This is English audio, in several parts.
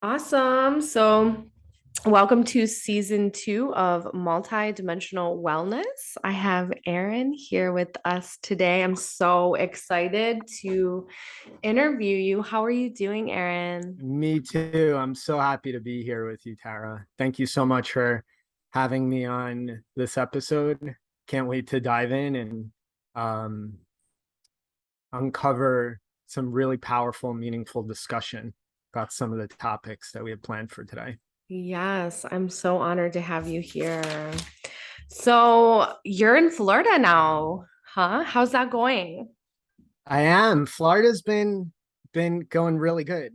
Awesome. So, welcome to season two of Multidimensional Wellness. I have Erin here with us today. I'm so excited to interview you. How are you doing, Erin? Me too. I'm so happy to be here with you, Tara. Thank you so much for having me on this episode. Can't wait to dive in and um, uncover some really powerful, meaningful discussion about some of the topics that we have planned for today. Yes, I'm so honored to have you here. So, you're in Florida now, huh? How's that going? I am. Florida's been going really good.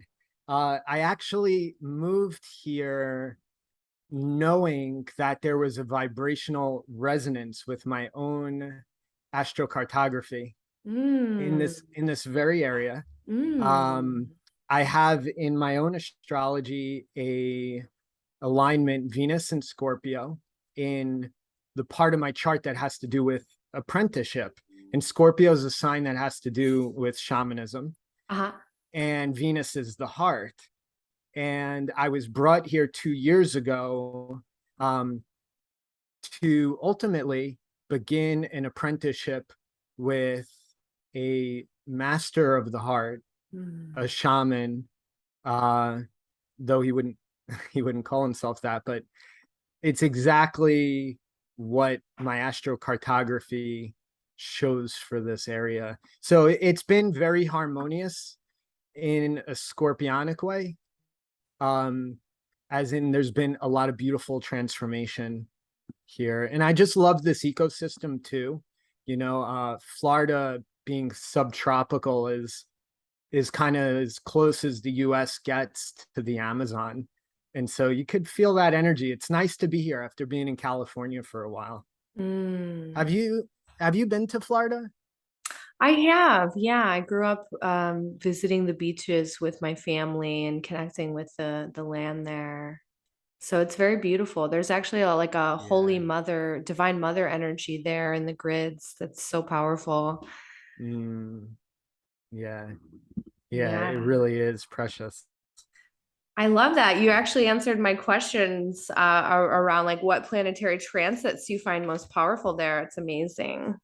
I actually moved here knowing that there was a vibrational resonance with my own astrocartography in Mm, this very area. mm. Um, I have in my own astrology a alignment Venus and Scorpio in the part of my chart that has to do with apprenticeship. And Scorpio is a sign that has to do with shamanism, Uh-huh. and Venus is the heart. And I was brought here 2 years ago um, to ultimately begin an apprenticeship with a master of the heart, Mm. a shaman, uh, though he wouldn't he wouldn't call himself that, but it's exactly what my astrocartography shows for this area. So it's been very harmonious in a scorpionic way. Um, as in there's been a lot of beautiful transformation here. And I just love this ecosystem too. Florida being subtropical is kind of as close as the US gets to the Amazon. And so you could feel that energy. It's nice to be here after being in California for a while. Have Mm. you have you been to Florida? I have, yeah. I grew up visiting the beaches with my family and connecting with the land there. So it's very beautiful. There's actually like a holy Yeah. mother, divine mother energy there in the grids that's so powerful. Mm, yeah. Yeah, it Yeah. really is precious. I love that. You actually answered my questions around like what planetary transits you find most powerful there. It's amazing.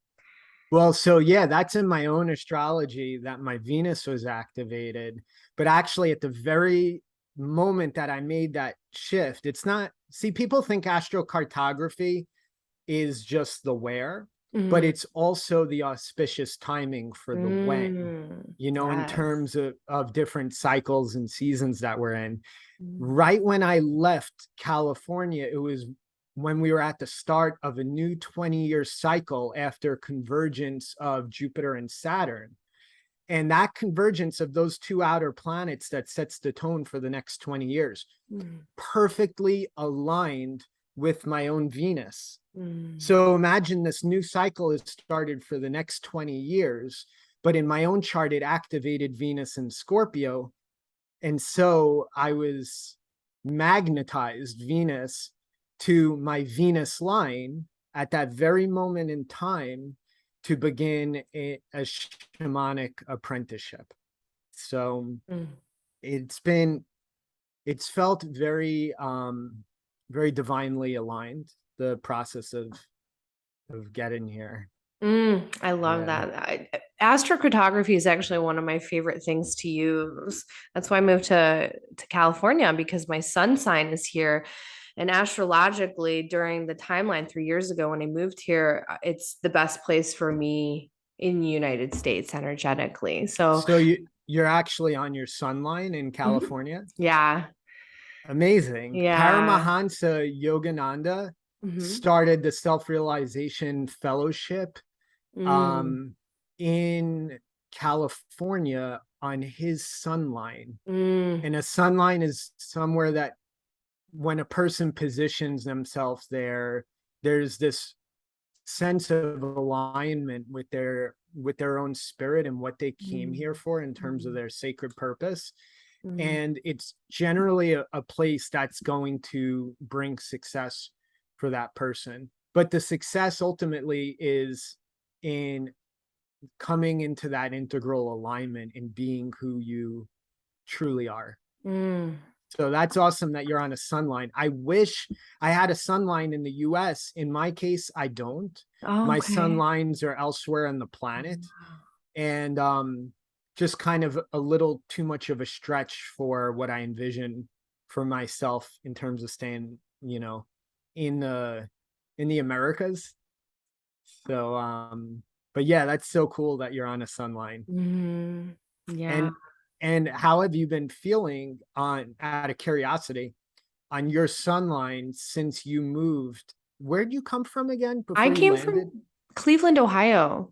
Well, so yeah, that's in my own astrology that my Venus was activated. But actually, at the very moment that I made that shift, it's not, see, people think astrocartography is just the where, but Mm. it's also the auspicious timing for the when, Mm. in Yes. terms of different cycles and seasons that we're in. Mm. Right when I left California, it was when we were at the start of a new 20-year cycle after convergence of Jupiter and Saturn. And that convergence of those two outer planets that sets the tone for the next 20 years Mm. perfectly aligned with my own Venus. Mm. So imagine this new cycle is started for the next 20 years, but in my own chart, it activated Venus and Scorpio. And so I was magnetized Venus to my Venus line at that very moment in time to begin a shamanic apprenticeship. So Mm. it's been, it's felt very, very divinely aligned, the process of getting here. I love Yeah. that. Astrocartography is actually one of my favorite things to use. That's why I moved to California because my sun sign is here. And astrologically, during the timeline 3 years ago when I moved here, it's the best place for me in the United States energetically. So, So you're actually on your sun line in mhm. California? Yeah, Amazing. yeah. Paramahansa Yogananda Hmm. started the self-realization fellowship Mm, um, in California on his sun line. mm, And a sun line is somewhere that when a person positions themselves there, there's this sense of alignment with their own spirit and what they came mm, here for in terms of mm, their sacred purpose. mm, And it's generally a place that's going to bring success for that person, but the success ultimately is in coming into that integral alignment and being who you truly are. mm. So that's awesome that you're on a sun line. I wish I had a sun line in the US. In my case, I don't. Oh, My sun okay. lines are elsewhere on the planet. Wow. And just kind of a little too much of a stretch for what I envision for myself in terms of staying, in the Americas. So but yeah, that's so cool that you're on a sun line. Mhm. Yeah. And how have you been feeling, on out of curiosity, on your sun line since you moved? Where'd you come from again I before you came landed? from Cleveland, Ohio.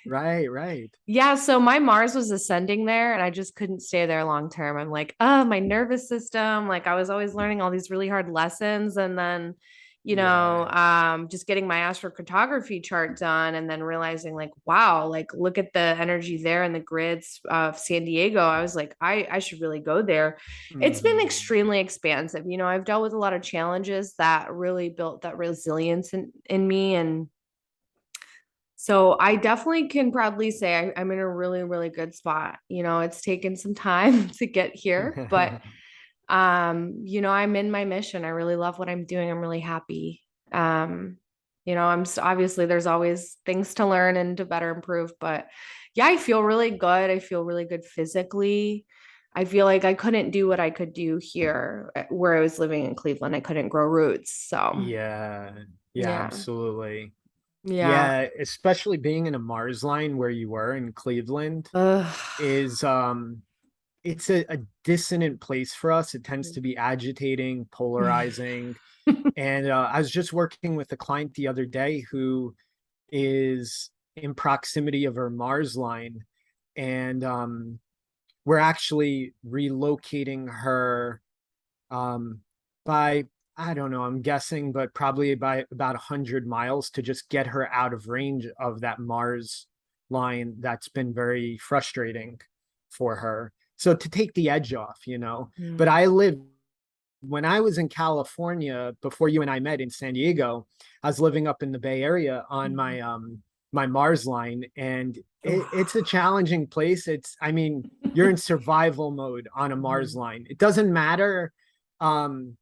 Right, right. Yeah, so my Mars was ascending there and I just couldn't stay there long term. I'm like, oh, my nervous system. Like I was always learning all these really hard lessons. And then, Yeah. just getting my astrocartography chart done and then realizing like, wow, like look at the energy there and the grids of San Diego. I was like, I should really go there. It's been Hmm. extremely expansive. I've dealt with a lot of challenges that really built that resilience in me. And so I definitely can proudly say I'm in a really, really good spot. It's taken some time to get here, but I'm in my mission. I really love what I'm doing. I'm really happy. Obviously there's always things to learn and to better improve, but yeah, I feel really good. I feel really good physically. I feel like I couldn't do what I could do here where I was living in Cleveland. I couldn't grow roots. So Yeah. Yeah, yeah. absolutely. Yeah. Yeah, especially being in a Mars line where you were in Cleveland Ugh. is it's a dissonant place for us. It tends to be agitating, polarizing. And I was just working with a client the other day who is in proximity of her Mars line, and we're actually relocating her um, by, I don't know, I'm guessing, but probably by about 100 miles to just get her out of range of that Mars line that's been very frustrating for her. So to take the edge off. But Mm. I lived when I was in California before you and I met in San Diego. I was living up in the Bay Area on my Mhm. my Mars line, and it's a Oof. challenging place. I mean, you're in survival mode on a Mars Mhm. line. It doesn't matter. Um,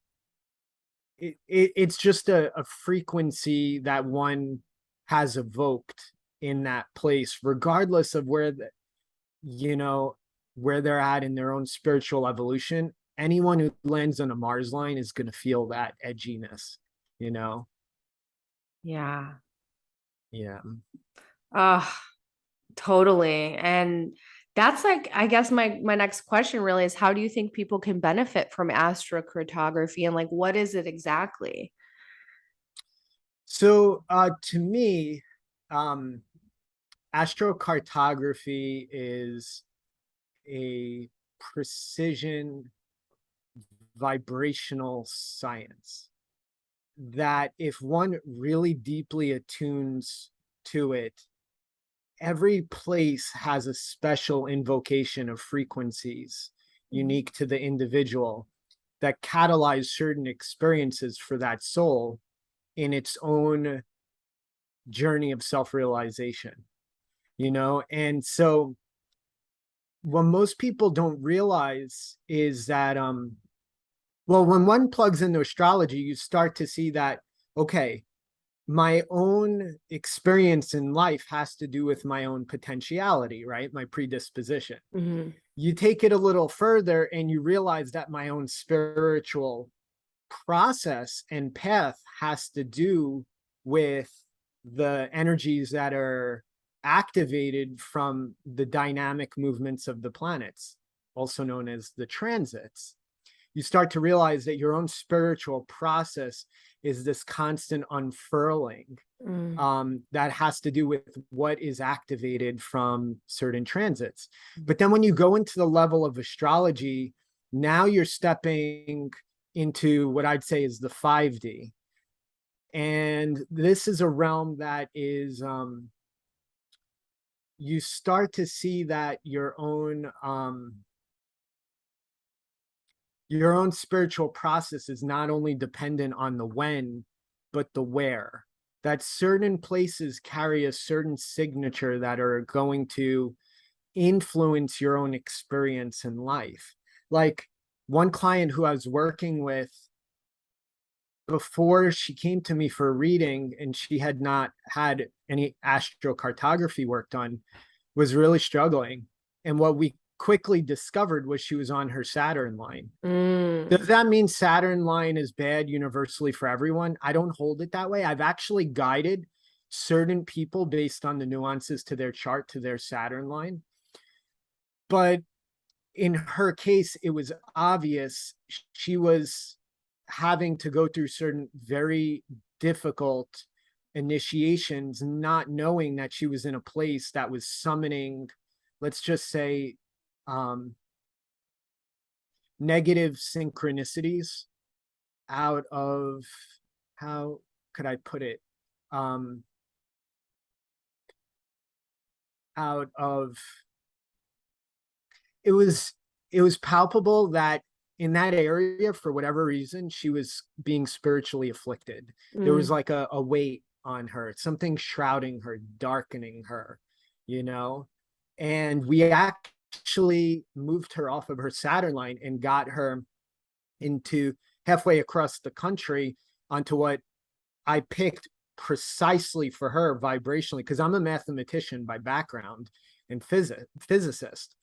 it's just a frequency that one has evoked in that place, regardless of you know, where they're at in their own spiritual evolution. Anyone who lands on a Mars line is going to feel that edginess, you know? Yeah. Yeah. Oh, totally. And that's like, I guess my next question really is how do you think people can benefit from astrocartography and like what is it exactly? So to me, um, astrocartography is a precision vibrational science that, if one really deeply attunes to it, every place has a special invocation of frequencies Mhm. unique to the individual that catalyze certain experiences for that soul in its own journey of self-realization. And so what most people don't realize is that well, when one plugs into astrology, you start to see that, okay, my own experience in life has to do with my own potentiality, right? My predisposition. Mhm. You take it a little further and you realize that my own spiritual process and path has to do with the energies that are activated from the dynamic movements of the planets, also known as the transits. You start to realize that your own spiritual process is this constant unfurling Mm. that has to do with what is activated from certain transits. But then when you go into the level of astrology, now you're stepping into what I'd say is the 5D. And this is a realm that is, you start to see that your own spiritual process is not only dependent on the when, but the where. That certain places carry a certain signature that are going to influence your own experience in life. Like, one client who I was working with before she came to me for a reading, and she had not had any astrocartography work done, was really struggling. And what we quickly discovered was she was on her Saturn line. Does Mm. that mean Saturn line is bad universally for everyone? I don't hold it that way. I've actually guided certain people based on the nuances to their chart, to their Saturn line. But in her case, it was obvious she was having to go through certain very difficult initiations, not knowing that she was in a place that was summoning, let's just say, um, negative synchronicities out of, how could I put it? Um, Out of, it was palpable that in that area, for whatever reason, she was being spiritually afflicted. There was Mm. like a weight on her, something shrouding her, darkening her, you know. And we actually moved her off of her Saturn line and got her into halfway across the country onto what I picked precisely for her vibrationally, because I'm a mathematician by background and physicist.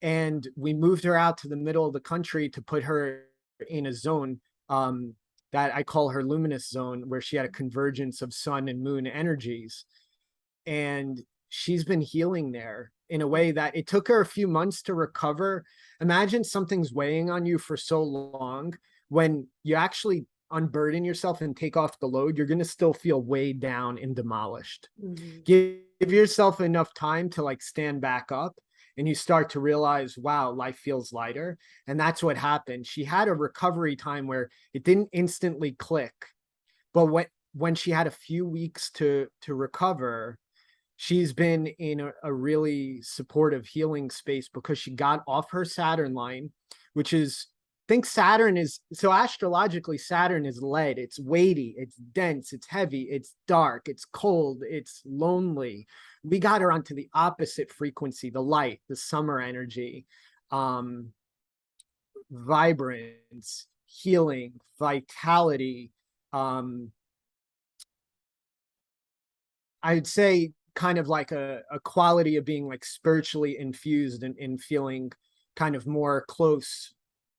And we moved her out to the middle of the country to put her in a zone, that I call her luminous zone, where she had a convergence of sun and moon energies. And she's been healing there in a way that it took her a few months to recover. Imagine something's weighing on you for so long. When you actually unburden yourself and take off the load, you're going to still feel weighed down and demolished. Mhm. Give yourself enough time to like stand back up, and you start to realize, wow, life feels lighter. And that's what happened. She had a recovery time where it didn't instantly click, but when she had a few weeks to recover, she's been in a really supportive healing space, because she got off her Saturn line, which is, think Saturn is, so astrologically, Saturn is lead. It's weighty, it's dense, it's heavy, it's dark, it's cold, it's lonely. We got her onto the opposite frequency, the light, the summer energy, um, vibrance, healing, vitality. Um, I'd say kind of like a quality of being like spiritually infused, and feeling kind of more close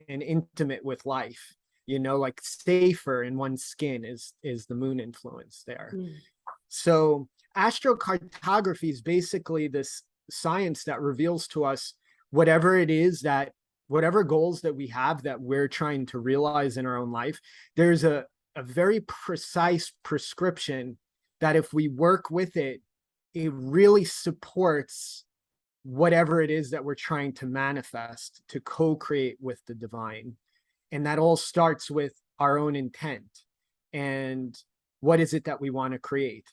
and intimate with life, you know, like safer in one's skin is the moon influence there. Mm. So astrocartography is basically this science that reveals to us whatever it is that, whatever goals that we have that we're trying to realize in our own life, there's a very precise prescription that if we work with it, it really supports whatever it is that we're trying to manifest, to co-create with the divine. And that all starts with our own intent and what is it that we want to create.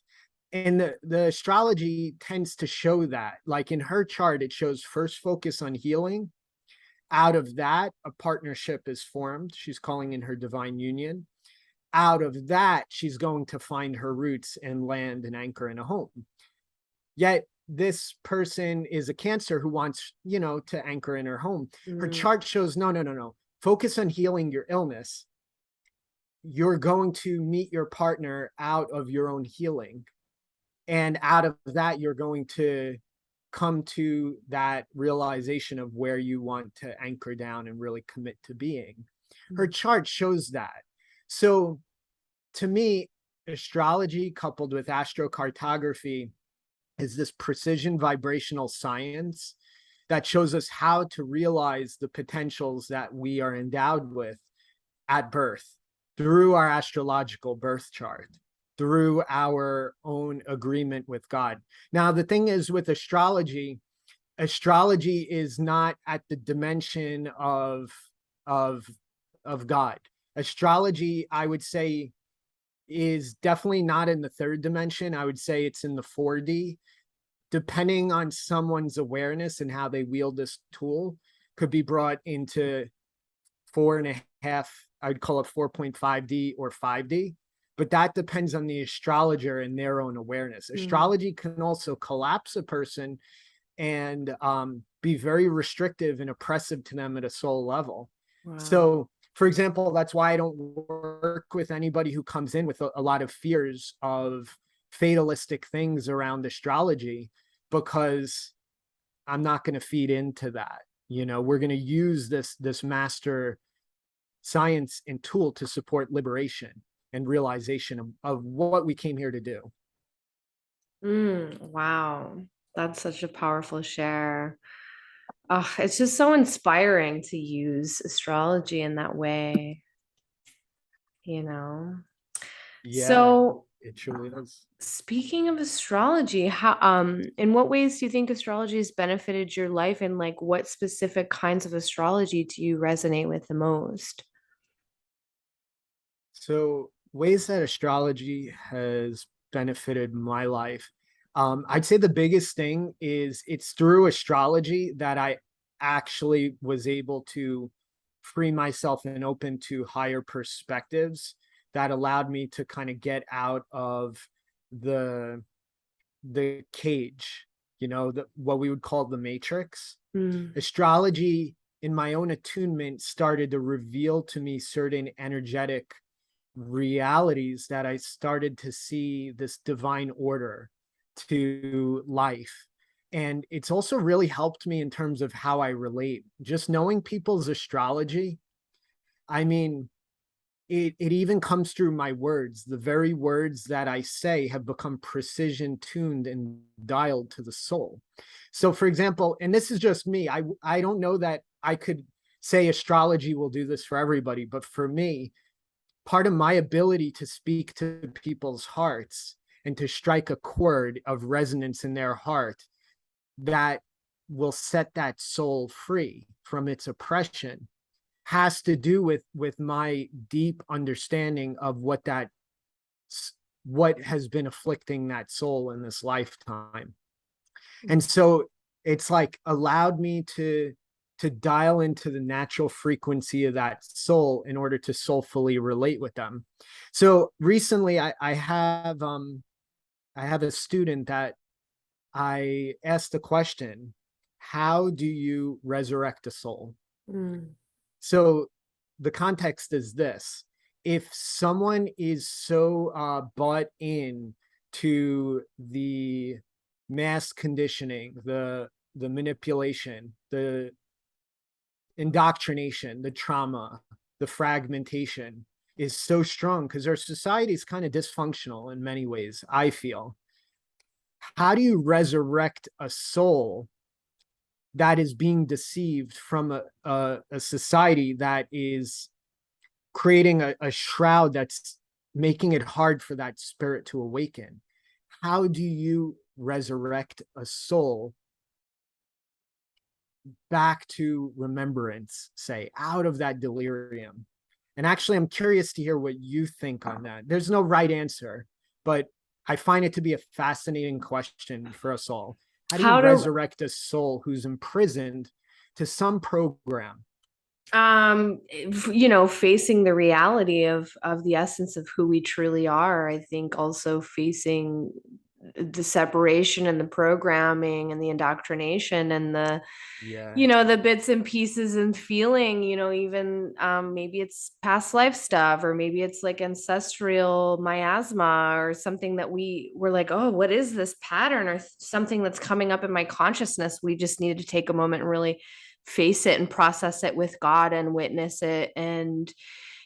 And the astrology tends to show that, like in her chart, it shows first focus on healing. Out of that, a partnership is formed. She's calling in her divine union. Out of that, she's going to find her roots and land and anchor in a home. Yet this person is a Cancer who wants, you know, to anchor in her home. Her Mm. chart shows no, no, no, no. Focus on healing your illness. You're going to meet your partner out of your own healing. And out of that, you're going to come to that realization of where you want to anchor down and really commit to being. Her chart shows that. So to me, astrology coupled with astrocartography is this precision vibrational science that shows us how to realize the potentials that we are endowed with at birth through our astrological birth chart, through our own agreement with God. Now, the thing is with astrology, astrology is not at the dimension of of God. Astrology, I would say, is definitely not in the third dimension. I would say it's in the 4D. Depending on someone's awareness and how they wield this tool, could be brought into 4.5, I'd call it 4.5D or 5D. But that depends on the astrologer and their own awareness. Mm. Astrology can also collapse a person and be very restrictive and oppressive to them at a soul level. Wow. So, for example, that's why I don't work with anybody who comes in with a lot of fears of fatalistic things around astrology, because I'm not going to feed into that. You know, we're going to use this master science and tool to support liberation and realization of what we came here to do. Wow. That's such a powerful share. Oh, it's just so inspiring to use astrology in that way, you know? Yeah, So, it truly is. speaking of astrology, how in what ways do you think astrology has benefited your life, and like what specific kinds of astrology do you resonate with the most? So, ways that astrology has benefited my life. I'd say the biggest thing is it's through astrology that I actually was able to free myself and open to higher perspectives that allowed me to kind of get out of the cage, what we would call the matrix. Mm, Astrology in my own attunement started to reveal to me certain energetic realities that I started to see this divine order to life. And it's also really helped me in terms of how I relate. Just knowing people's astrology, I mean, it even comes through my words. The very words that I say have become precision tuned and dialed to the soul. So for example, and this is just me, I don't know that I could say astrology will do this for everybody, but for me, part of my ability to speak to people's hearts and to strike a chord of resonance in their heart that will set that soul free from its oppression has to do with my deep understanding of what has been afflicting that soul in this lifetime. And so it's like allowed me to dial into the natural frequency of that soul in order to soulfully relate with them. So recently I have a student that I asked the question, how do you resurrect a soul? mm, So the context is this: if someone is so bought in to the mass conditioning, the manipulation, the indoctrination, the trauma, the fragmentation is so strong because our society is kind of dysfunctional in many ways, I feel. How do you resurrect a soul that is being deceived from a society that is creating a shroud that's making it hard for that spirit to awaken? How do you resurrect a soul back to remembrance, say, out of that delirium? And actually, I'm curious to hear what you think on that. There's no right answer, but I find it to be a fascinating question for us all. How do you how to resurrect a soul who's imprisoned to some program? facing the reality of the essence of who we truly are. I think also facing the separation and the programming and the indoctrination and the Yeah, the bits and pieces and feeling, even maybe it's past life stuff, or maybe it's like ancestral miasma or something that we're like, oh, what is this pattern, or something that's coming up in my consciousness. We just needed to take a moment and really face it and process it with God and witness it, and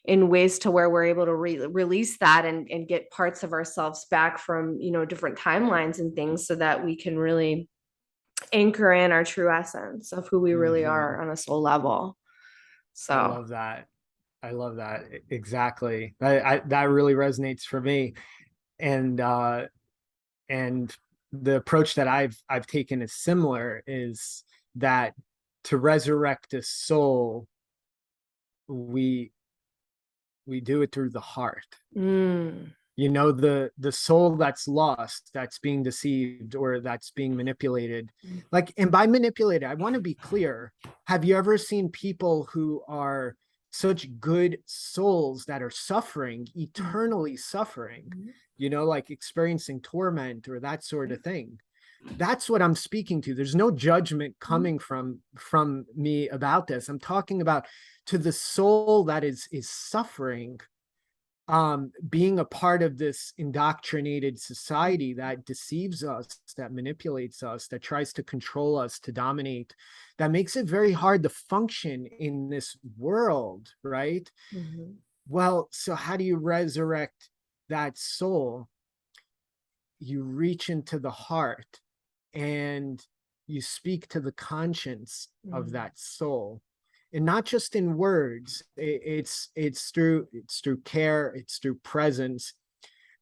in ways to where we're able to release that, and get parts of ourselves back from different timelines and things, so that we can really anchor in our true essence of who we really mm-hmm. are on a soul level. I So, love that. I love that. Exactly. That really resonates for me. And and the approach that I've taken is similar, is that to resurrect a soul, we we do it through the heart. mm, The soul that's lost, that's being deceived, or that's being manipulated. Like, and by manipulated, I want to be clear. Have you ever seen people who are such good souls that are suffering, eternally suffering, like experiencing torment or that sort of thing? That's what I'm speaking to. There's no judgment coming from me about this. I'm talking about to the soul that is suffering, being a part of this indoctrinated society that deceives us, that manipulates us, that tries to control us, to dominate, that makes it very hard to function in this world, right? Mhm. Well, so how do you resurrect that soul? You reach into the heart and you speak to the conscience of Mm. that soul, and not just in words. It's through care, it's through presence,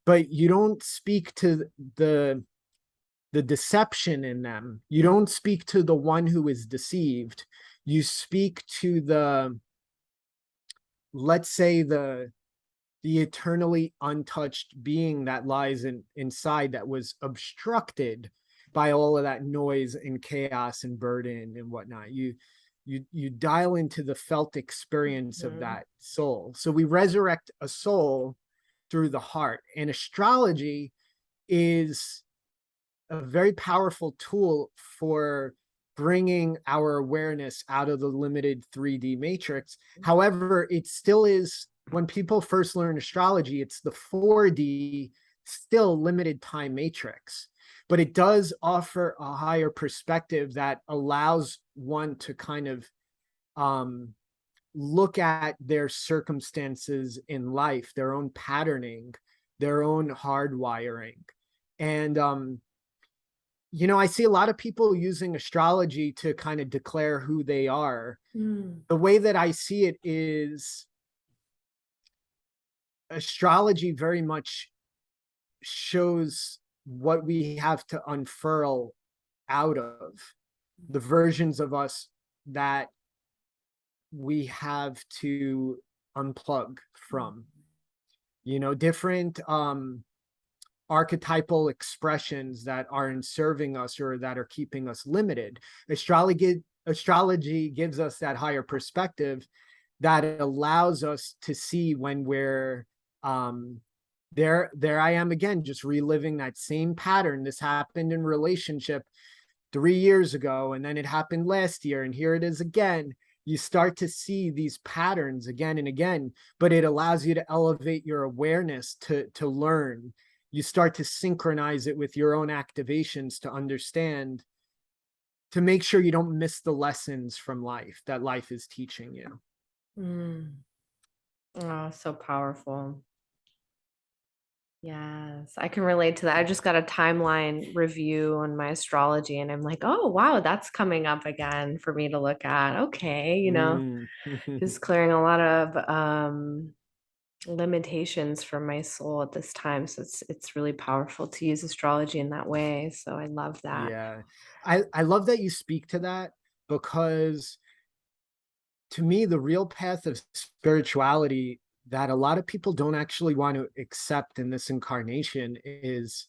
but you don't speak to the deception in them. You don't speak to the one who is deceived. You speak to the, let's say, the eternally untouched being that lies inside, that was obstructed by all of that noise and chaos and burden and whatnot. You dial into the felt experience of Mhm. that soul. So we resurrect a soul through the heart. And astrology is a very powerful tool for bringing our awareness out of the limited 3D matrix. However, it still is, when people first learn astrology, it's the 4D, still limited time matrix. But it does offer a higher perspective that allows one to kind of um, look at their circumstances in life, their own patterning, their own hardwiring. And I see a lot of people using astrology to kind of declare who they are. Mm. The way that I see it is, astrology very much shows what we have to unfurl out of, the versions of us that we have to unplug from, different archetypal expressions that aren't serving us or that are keeping us limited. Astrology gives us that higher perspective that allows us to see when we're there I am again, just reliving that same pattern. This happened in relationship 3 years ago, and then it happened last year, and here it is again. You start to see these patterns again and again, but it allows you to elevate your awareness to learn. You start to synchronize it with your own activations to understand, to make sure you don't miss the lessons from life that life is teaching you. Mm. Oh, so powerful. Yes, I can relate to that. I just got a timeline review on my astrology, and I'm like, oh, wow, that's coming up again for me to look at. Okay, Mm. just clearing a lot of limitations for my soul at this time. So it's really powerful to use astrology in that way. So I love that. Yeah, I love that you speak to that, because to me, the real path of spirituality that a lot of people don't actually want to accept in this incarnation is,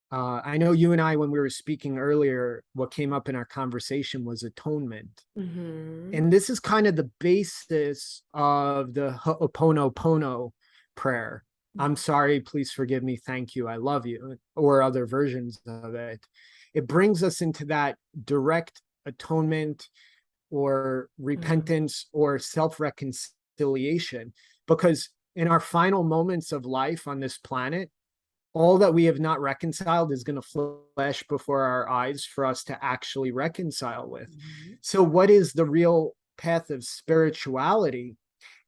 I know you and I, when we were speaking earlier, what came up in our conversation was atonement. Hmm. And this is kind of the basis of the Ho'oponopono prayer. I'm sorry, please forgive me, thank you, I love you, or other versions of it. It brings us into that direct atonement or Hmm. repentance or self reconciliation. Because in our final moments of life on this planet, all that we have not reconciled is going to flash before our eyes for us to actually reconcile with. So, what is the real path of spirituality?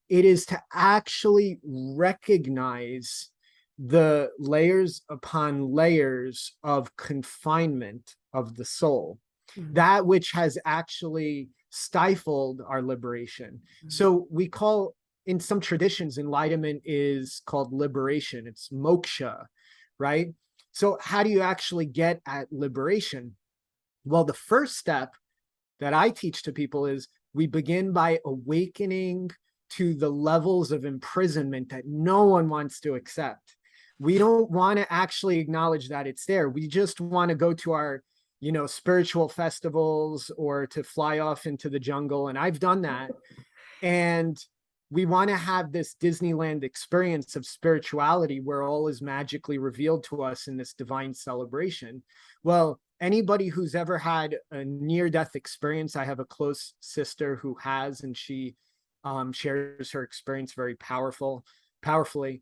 It is to actually recognize the layers upon layers of confinement of the soul, Hmm. that which has actually stifled our liberation. So we call, in some traditions, enlightenment is called liberation. It's moksha, right? So how do you actually get at liberation? Well, the first step that I teach to people is, we begin by awakening to the levels of imprisonment that no one wants to accept. We don't want to actually acknowledge that it's there. We just want to go to our, spiritual festivals, or to fly off into the jungle. And I've done that. And we want to have this Disneyland experience of spirituality where all is magically revealed to us in this divine celebration. Well, anybody who's ever had a near-death experience, I have a close sister who has, and she shares her experience very powerfully.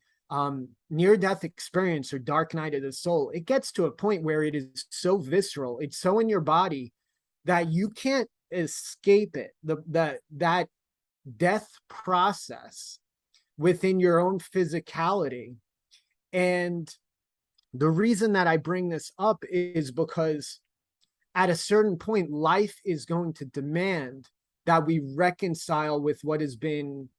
Near-death experience or dark night of the soul, it gets to a point where it is so visceral, it's so in your body that you can't escape it. That death process within your own physicality. And the reason that I bring this up is because at a certain point, life is going to demand that we reconcile with what has been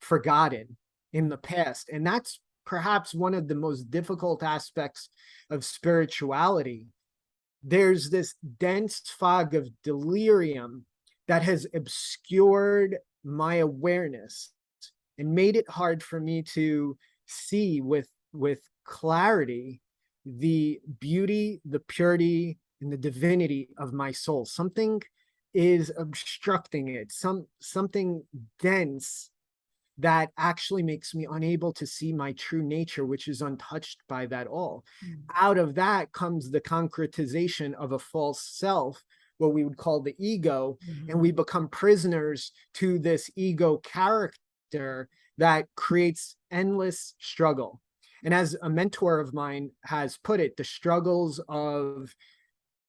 forgotten in the past. And that's perhaps one of the most difficult aspects of spirituality. There's this dense fog of delirium that has obscured my awareness and made it hard for me to see with clarity the beauty, the purity, and the divinity of my soul. Something is obstructing it, something dense that actually makes me unable to see my true nature, which is untouched by that all. Out of that comes the concretization of a false self, what we would call the ego, and we become prisoners to this ego character that creates endless struggle. And as a mentor of mine has put it, the struggles of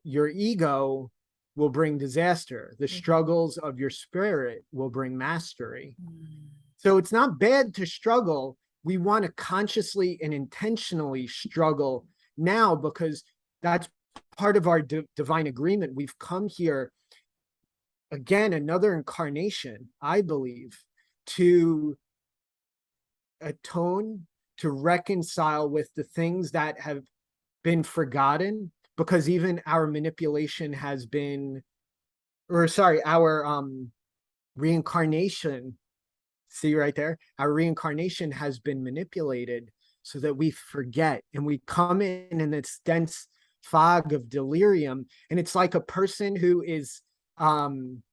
your ego will bring disaster. The struggles of your spirit will bring mastery. So it's not bad to struggle. We want to consciously and intentionally struggle now, because that's part of our divine agreement. We've come here, again, another incarnation, I believe, to atone, to reconcile with the things that have been forgotten, because even our manipulation has been, or sorry, our reincarnation, see right there, our reincarnation has been manipulated so that we forget, and we come in this dense fog of delirium. And it's like a person who is hungover,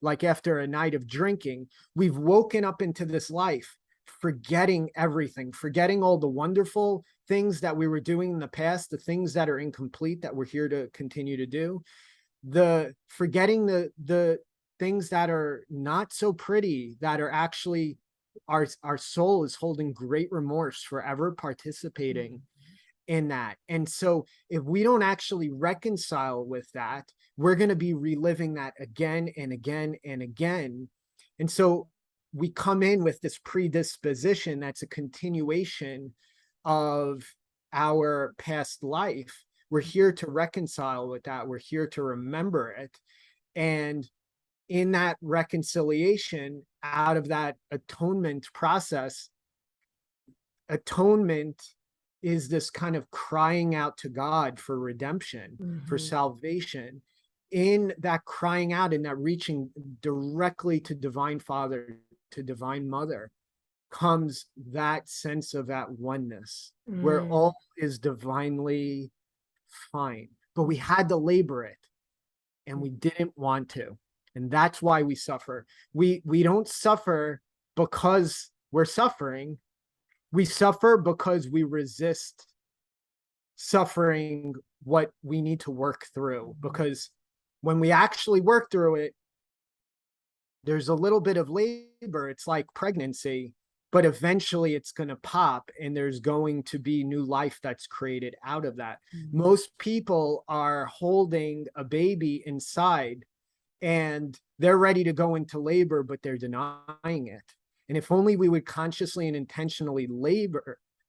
like after a night of drinking. We've woken up into this life forgetting everything, forgetting all the wonderful things that we were doing in the past, the things that are incomplete that we're here to continue to do, forgetting the things that are not so pretty, that are actually our soul is holding great remorse for ever participating in that. And so if we don't actually reconcile with that, we're going to be reliving that again and again and again. And so we come in with this predisposition that's a continuation of our past life. We're here to reconcile with that. We're here to remember it. And in that reconciliation, out of that atonement process, atonement is this kind of crying out to God for redemption, for salvation. In that crying out, in that reaching directly to Divine Father, to Divine Mother, comes that sense of that oneness, where all is divinely fine. But we had to labor it, and we didn't want to. And that's why we suffer. We don't suffer because we're suffering. We suffer because we resist suffering what we need to work through. Because when we actually work through it, there's a little bit of labor. It's like pregnancy, but eventually it's going to pop, and there's going to be new life that's created out of that. Most people are holding a baby inside, and they're ready to go into labor, but they're denying it. And if only we would consciously and intentionally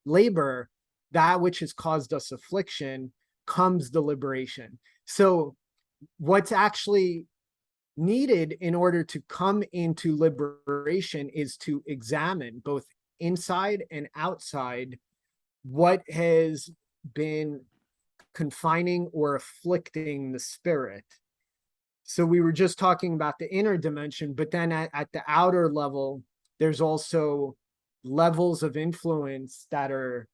labor that which has caused us affliction, comes the liberation. So what's actually needed in order to come into liberation is to examine both inside and outside what has been confining or afflicting the spirit. So we were just talking about the inner dimension, but then at the outer level, there's also levels of influence that are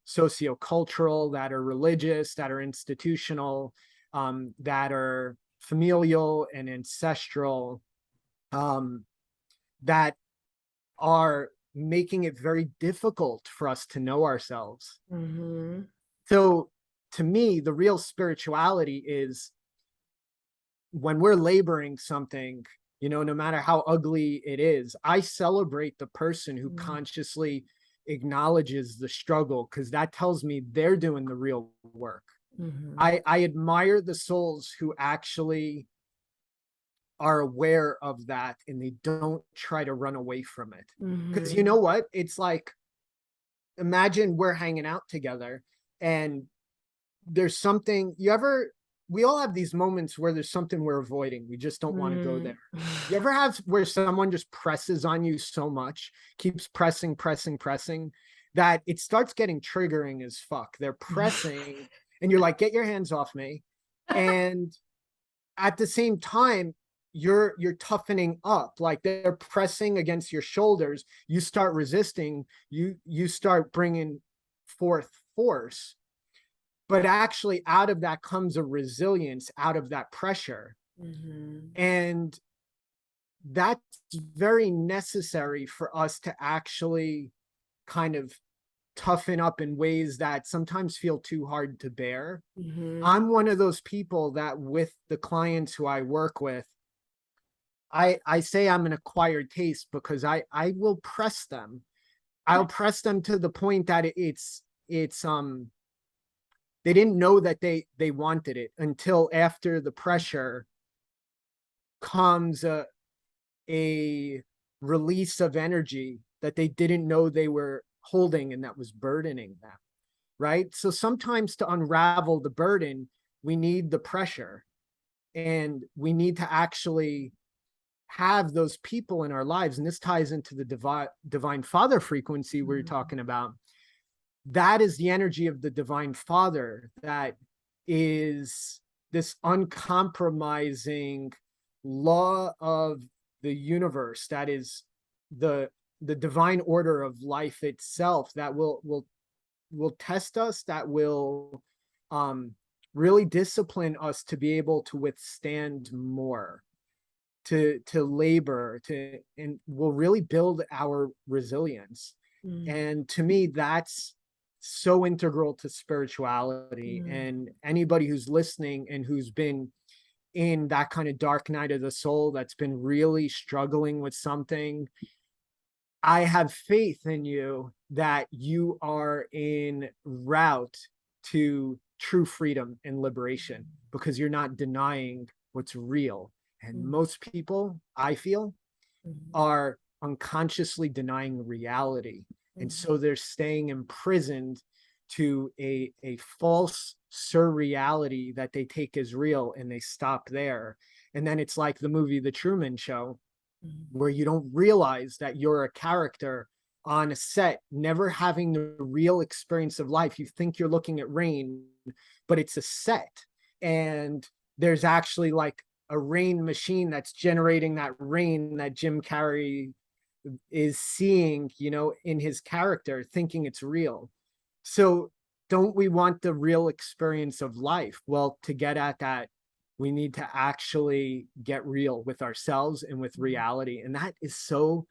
sociocultural, that are religious, that are institutional, that are familial and ancestral, that are making it very difficult for us to know ourselves. So to me, the real spirituality is when we're laboring something, no matter how ugly it is, I celebrate the person who Mm, consciously acknowledges the struggle, because that tells me they're doing the real work. mhm, I admire the souls who actually are aware of that and they don't try to run away from it. Because you know mhm. what? It's like, imagine we're hanging out together and there's something we all have these moments where there's something we're avoiding. We just don't want to go Mm. there. You ever have where someone just presses on you so much, keeps pressing, pressing, pressing, that it starts getting triggering as fuck? They're pressing and you're like, get your hands off me. And at the same time, you're toughening up, like they're pressing against your shoulders, you start resisting, you start bringing forth force, but actually out of that comes a resilience out of that pressure. Mhm, And that's very necessary for us to actually kind of toughen up in ways that sometimes feel too hard to bear. mhm. I'm one of those people that, with the clients who I work with, I say I'm an acquired taste, because I will press them. I'll press them to the point that it's they didn't know that they wanted it until after the pressure comes a release of energy that they didn't know they were holding and that was burdening them, right? So sometimes to unravel the burden, we need the pressure, and we need to actually have those people in our lives. And this ties into the divine father frequency we are Mhm, talking about. That is the energy of the divine father, that is this uncompromising law of the universe, that is the the divine order of life itself, that will test us, that will um really discipline us to be able to withstand more, to labor, to and will really build our resilience. mm, And to me, that's so integral to spirituality. mm, And anybody who's listening and who's been in that kind of dark night of the soul, that's been really struggling with something, I have faith in you that you are in route to true freedom and liberation, because you're not denying what's real. And mm, most people, I feel, mm, are unconsciously denying reality. And mm, so they're staying imprisoned to a false surreality that they take as real, and they stop there. And then it's like the movie The Truman Show, mm, where you don't realize that you're a character on a set, never having the real experience of life. You think you're looking at rain, but it's a set. And there's actually like a rain machine that's generating that rain that Jim Carrey is seeing, in his character, thinking it's real. So don't we want the real experience of life? Well, to get at that, we need to actually get real with ourselves and with mm, reality. And that is so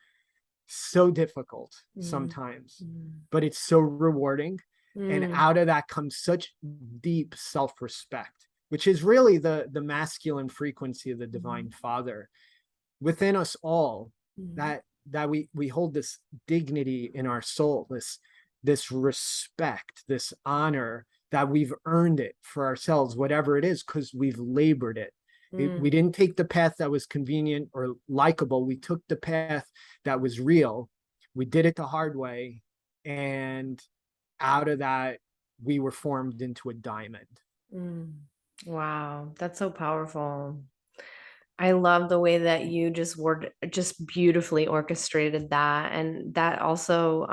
difficult mm, sometimes, mm, but it's so rewarding. And mm, out of that comes such deep self-respect, which is really the masculine frequency of the divine mm, father within us all, mm, that we hold this dignity in our soul, this respect, this honor, that we've earned it for ourselves, whatever it is, because we've labored it. We mm. didn't take the path that was convenient or likable. We took the path that was real. We did it the hard way. And out of that, we were formed into a diamond. Mm. Wow, that's so powerful. I love the way that you just beautifully orchestrated that. And that also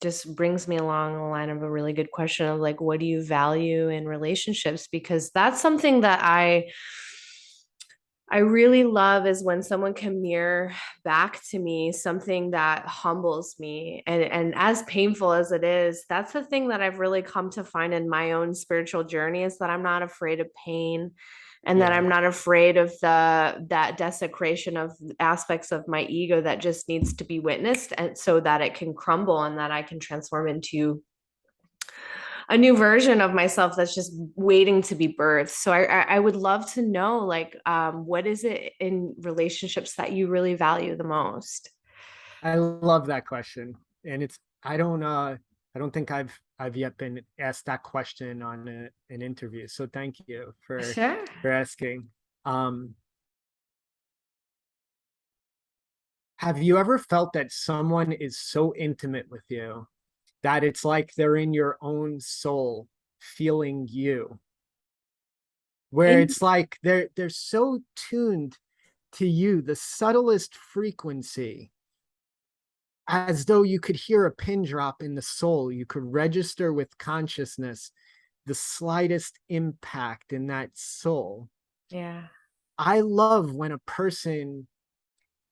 just brings me along the line of a really good question of like, what do you value in relationships? Because that's something that I really love is when someone can mirror back to me something that humbles me. And as painful as it is, that's the thing that I've really come to find in my own spiritual journey is that I'm not afraid of pain and that Yeah. I'm not afraid of the that desecration of aspects of my ego that just needs to be witnessed and so that it can crumble and that I can transform into a new version of myself that's just waiting to be birthed. So I would love to know, like, what is it in relationships that you really value the most? I love that question. And it's I don't think I've yet been asked that question on an interview. So thank you Sure. for asking. Um, have you ever felt that someone is so intimate with you that it's like they're in your own soul feeling you? Where In it's like they're so tuned to you, the subtlest frequency, as though you could hear a pin drop in the soul. You could register with consciousness the slightest impact in that soul. yeah. I love when a person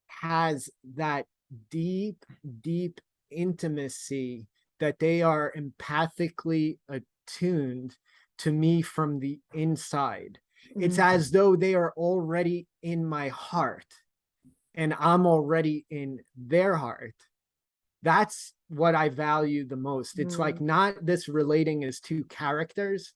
has that deep, deep intimacy, that they are empathically attuned to me from the inside. It's Mm, as though they are already in my heart and I'm already in their heart. That's what I value the most. It's like mm, not this relating as two characters.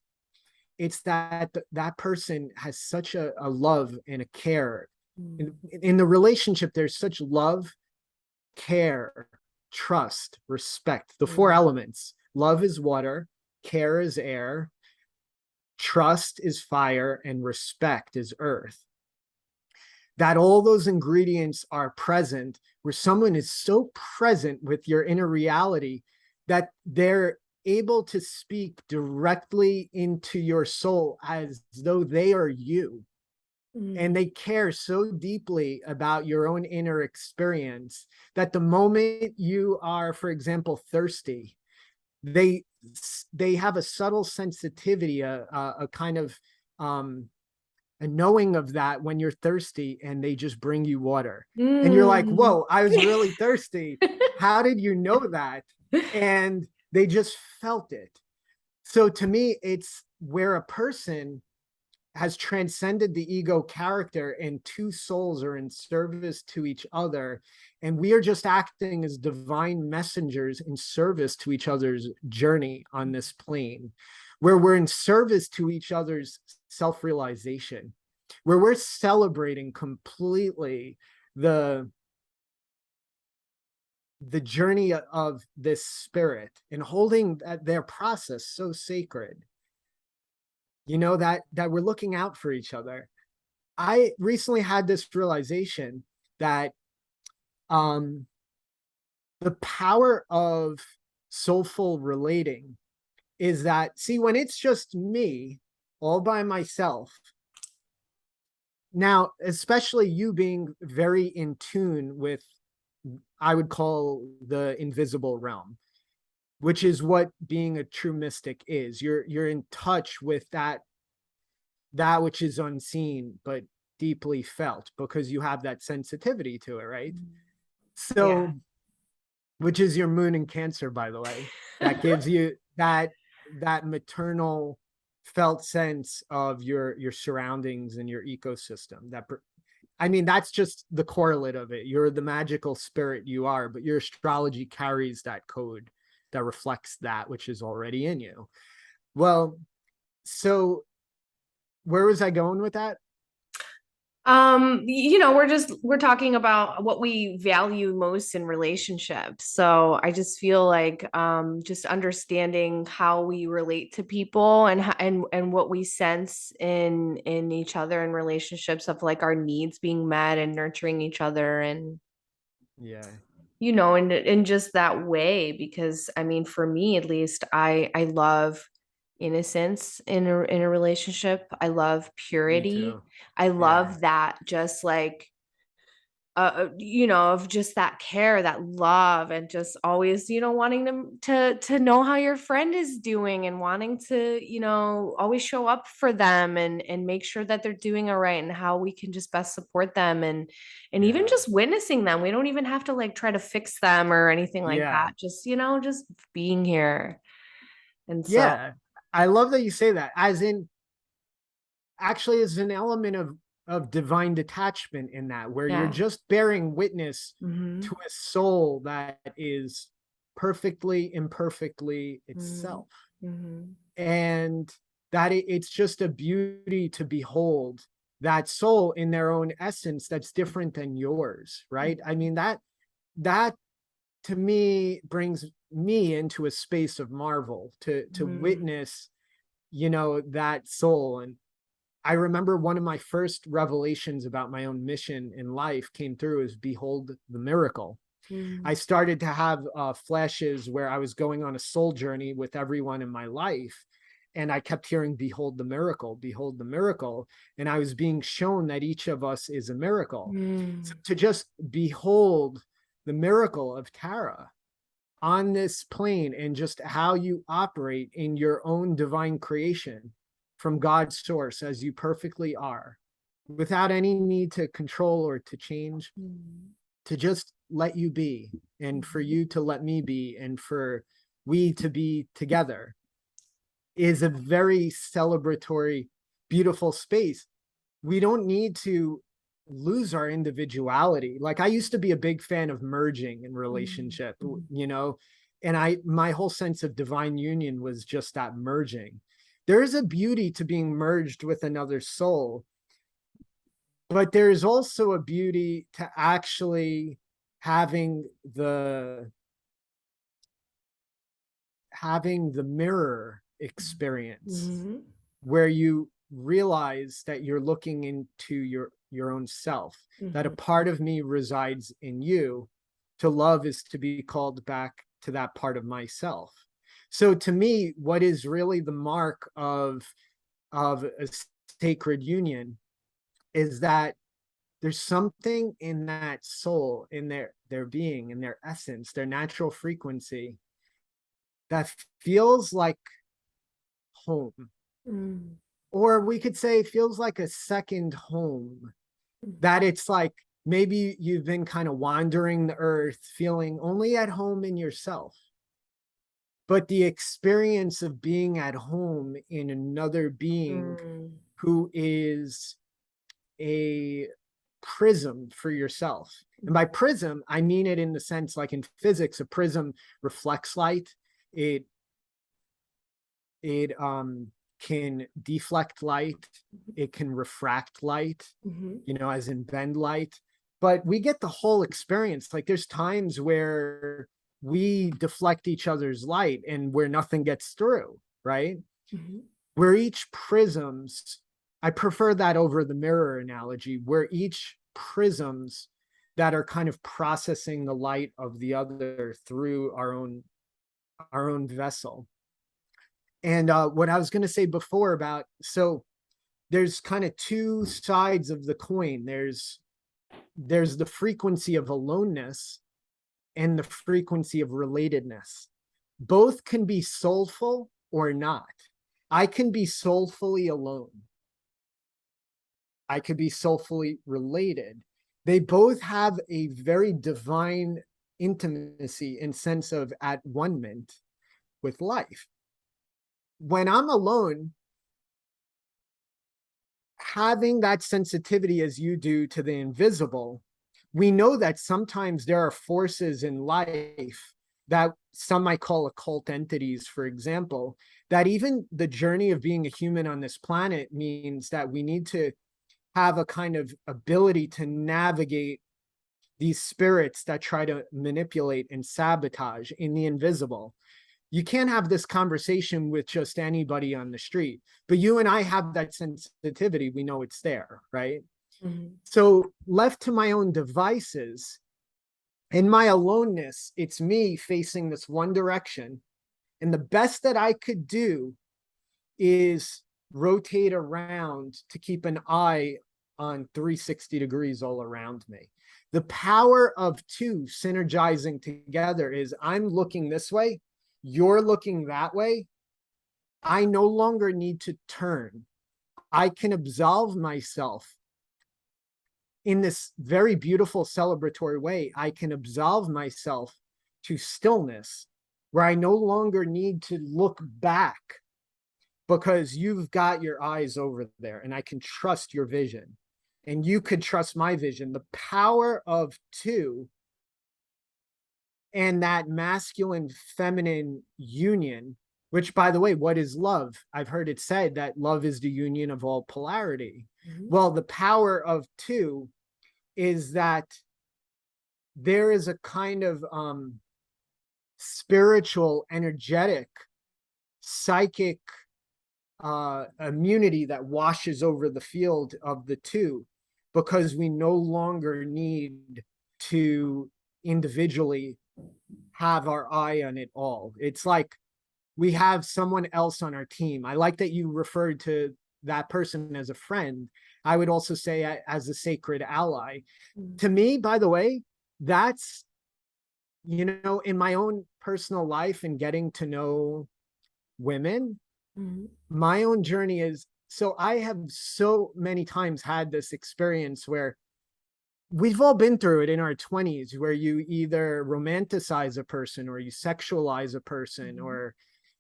It's that that person has such a love and a care. mm, In the relationship, there's such love, care, trust, respect, the four mm, elements. Love is water, care is air, trust is fire, and respect is earth. That all those ingredients are present, where someone is so present with your inner reality that they're able to speak directly into your soul as though they are you. And mm, they care so deeply about your own inner experience that the moment you are, for example, thirsty, they they have a subtle sensitivity, a kind of a knowing of that when you're thirsty, and they just bring you water. And you're like, mm. whoa, I was really thirsty. How did you know that? And they just felt it. So to me, it's where a person has transcended the ego character and two souls are in service to each other. And we are just acting as divine messengers in service to each other's journey on this plane, where we're in service to each other's self realization, where we're celebrating completely the the journey of this spirit and holding their process so sacred, that we're looking out for each other. I recently had this realization that um the power of soulful relating is that, see, when it's just me all by myself, now especially you being very in tune with, I would call, the invisible realm, which is what being a true mystic is. You're in touch with that which is unseen but deeply felt, because you have that sensitivity to it, right? Yeah. So, which is your moon in Cancer, by the way, that gives you that maternal felt sense of your surroundings and your ecosystem. I mean, that's just the correlate of it. You're the magical spirit you are, but your astrology carries that code that reflects that which is already in you. Well, so where was I going with that? We're talking about what we value most in relationships. So I just feel like just understanding how we relate to people and what we sense in each other in relationships, of like our needs being met and nurturing each other, and Yeah, in just that way. Because I mean, for me at least, I love innocence in a relationship. I love me purity. too. I Yeah, love that, just like of just that care, that love, and just always, wanting them to know how your friend is doing, and wanting to, always show up for them, and make sure that they're doing all right, and how we can just best support them, and even yeah, just witnessing them. We don't even have to like try to fix them or anything like yeah, that. Just, just being here. And so, yeah. I love that you say that, as in, actually, is an element of divine detachment in that, where you're yeah. just bearing witness to Hmm. a soul that is perfectly imperfectly Hmm. itself. Mhm. And that it's just a beauty to behold that soul in their own essence that's different than yours, right? I mean, that to me brings me into a space of marvel to Mhm. witness, that soul. And I remember one of my first revelations about my own mission in life came through as behold the miracle. I Mhm. started to have flashes where I was going on a soul journey with everyone in my life. And I kept hearing, behold the miracle, behold the miracle. And I was being shown that each of us is a miracle. So Mm. to just behold the miracle of Tara on this plane and just how you operate in your own divine creation from God's source as you perfectly are, without any need to control or to change, Mm. to just let you be, and for Mhm. you to let me be, and for we to be together, is a very celebratory, beautiful space. We don't need to lose our individuality. Like, I used to be a big fan of merging in relationship, Mhm. and my whole sense of divine union was just that merging. There is a beauty to being merged with another soul, but there is also a beauty to actually having the mirror experience, Mhm. where you realize that you're looking into your own self, that a Mhm. part of me resides in you. To love is to be called back to that part of myself. So to me, what is really the mark of a sacred union is that there's something in that soul, in their being, in their essence, their natural frequency, that feels like home. Mm. Or we could say feels like a second home. That it's like maybe you've been kind of wandering the earth, feeling only at home in yourself. But the experience of being at home in another being Mm. who is a prism for yourself. And by prism, I mean it in the sense, like in physics, a prism reflects light. It it can deflect light, it can refract light, Mhm. as in bend light. But we get the whole experience. Like, there's times where we deflect each other's light and where nothing gets through, right? Mhm. Where each prisms, I prefer that over the mirror analogy, where each prisms that are kind of processing the light of the other through our own vessel. And what I was going to say before about, so there's kind of two sides of the coin. There's the frequency of aloneness and the frequency of relatedness. Both can be soulful or not. I can be soulfully alone. I could be soulfully related. They both have a very divine intimacy and sense of at one-ment with life. When I'm alone, having that sensitivity as you do to the invisible, we know that sometimes there are forces in life that some might call occult entities, for example, that even the journey of being a human on this planet means that we need to have a kind of ability to navigate these spirits that try to manipulate and sabotage in the invisible. You can't have this conversation with just anybody on the street, but you and I have that sensitivity. We know it's there, right? Mhm. So, left to my own devices, in my aloneness, it's me facing this one direction. And the best that I could do is rotate around to keep an eye on 360 degrees all around me. The power of two synergizing together is I'm looking this way, you're looking that way. I no longer need to turn. I can absolve myself in this very beautiful celebratory way. I can absolve myself to stillness, where I no longer need to look back because you've got your eyes over there and I can trust your vision and you could trust my vision. The power of two and that masculine feminine union Which, by the way, what is love? I've heard it said that love is the union of all polarity. Mhm. Well, the power of two is that there is a kind of spiritual, energetic, psychic immunity that washes over the field of the two, because we no longer need to individually have our eye on it all. It's like we have someone else on our team. I like that you referred to that person as a friend. I would also say as a sacred ally. Mhm. To me, by the way, that's, in my own personal life and getting to know women, Mhm. my own journey is, so I have so many times had this experience where we've all been through it in our 20s, where you either romanticize a person or you sexualize a person, Mhm. or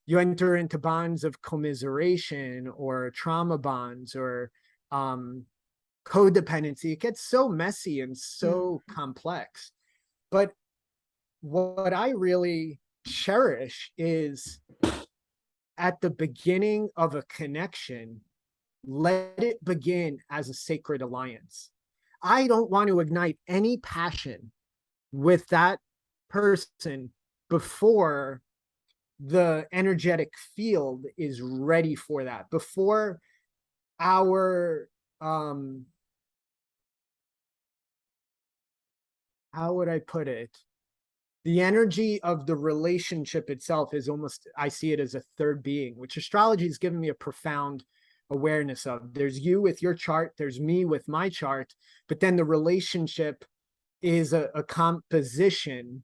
you enter into bonds of commiseration or trauma bonds or um, codependency. It gets so messy and so Mhm. complex. But what I really cherish is at the beginning of a connection, let it begin as a sacred alliance. I don't want to ignite any passion with that person before the energetic field is ready for that, before our how would I put it, the energy of the relationship itself is almost, I see it as a third being, which astrology has given me a profound awareness of. There's you with your chart, there's me with my chart, but then the relationship is a composition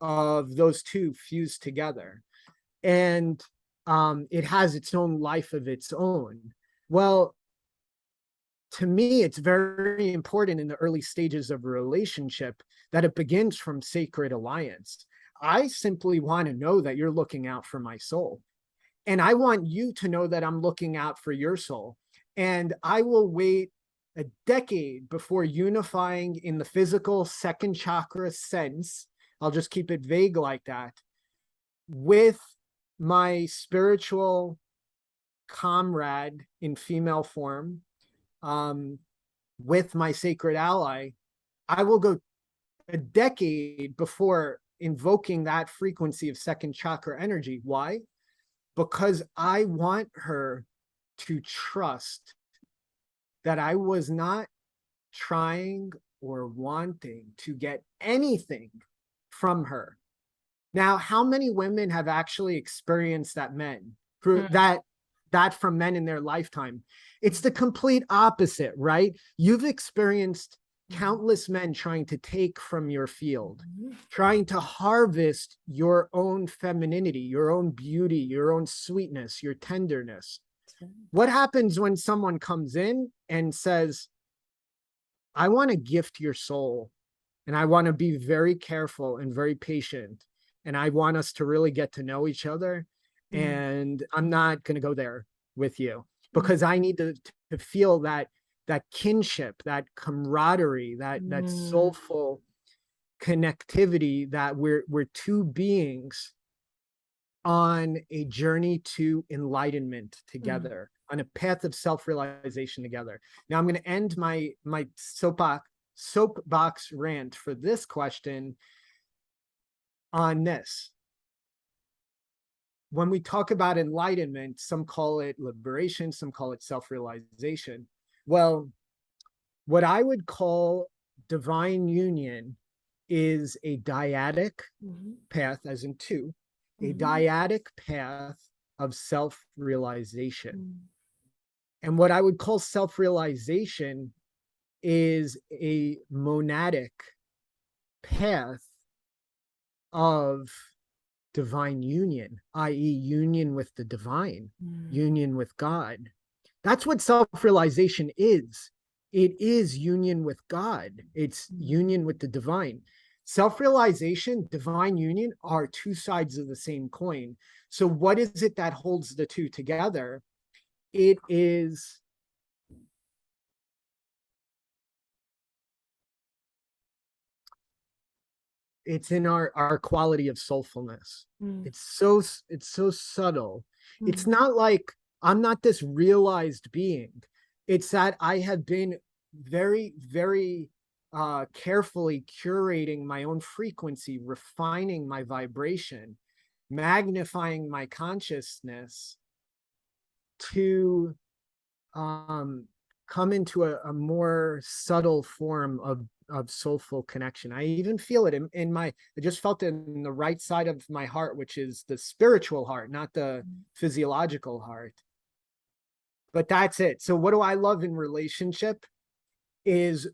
of those two fused together. And it has its own life of its own. Well, to me, it's very important in the early stages of a relationship that it begins from sacred alliance. I simply want to know that you're looking out for my soul. And I want you to know that I'm looking out for your soul. And I will wait a decade before unifying in the physical second chakra sense. I'll just keep it vague like that, with my spiritual comrade in female form, um, with my sacred ally. I will go a decade before invoking that frequency of second chakra energy. Why? Because I want her to trust that I was not trying or wanting to get anything from her. Now, how many women have actually experienced that from men in their lifetime? It's the complete opposite, right? You've experienced countless men trying to take from your field, Mhm. trying to harvest your own femininity, your own beauty, your own sweetness, your tenderness. What happens when someone comes in and says, I want to gift your soul, and I want to be very careful and very patient, and I want us to really get to know each other, Mhm. and I'm not going to go there with you Mhm. because I need to feel that kinship, that camaraderie, that Mhm. soulful connectivity, that we're two beings on a journey to enlightenment Mhm. together, on a path of self-realization together. Now I'm going to end my soapbox rant for this question on this. When we talk about enlightenment, some call it liberation, some call it self-realization. Well, what I would call divine union is a dyadic Mhm. path, as in two, a Mhm. dyadic path of self-realization. Mhm. And what I would call self-realization is a monadic path of divine union, i.e., union with the divine, Mhm. union with God. That's what self-realization is. It is union with God. It's Mhm. union with the divine. Self-realization, divine union are two sides of the same coin. So what is it that holds the two together? It is it's in our quality of soulfulness. Mm. It's so subtle. It's Mm. not like I'm not this realized being. It's that I have been very, very carefully curating my own frequency, refining my vibration, magnifying my consciousness to come into a more subtle form of soulful connection. I even feel it in my, I just felt it in the right side of my heart, which is the spiritual heart, not the physiological heart. But that's it. So what do I love in relationship is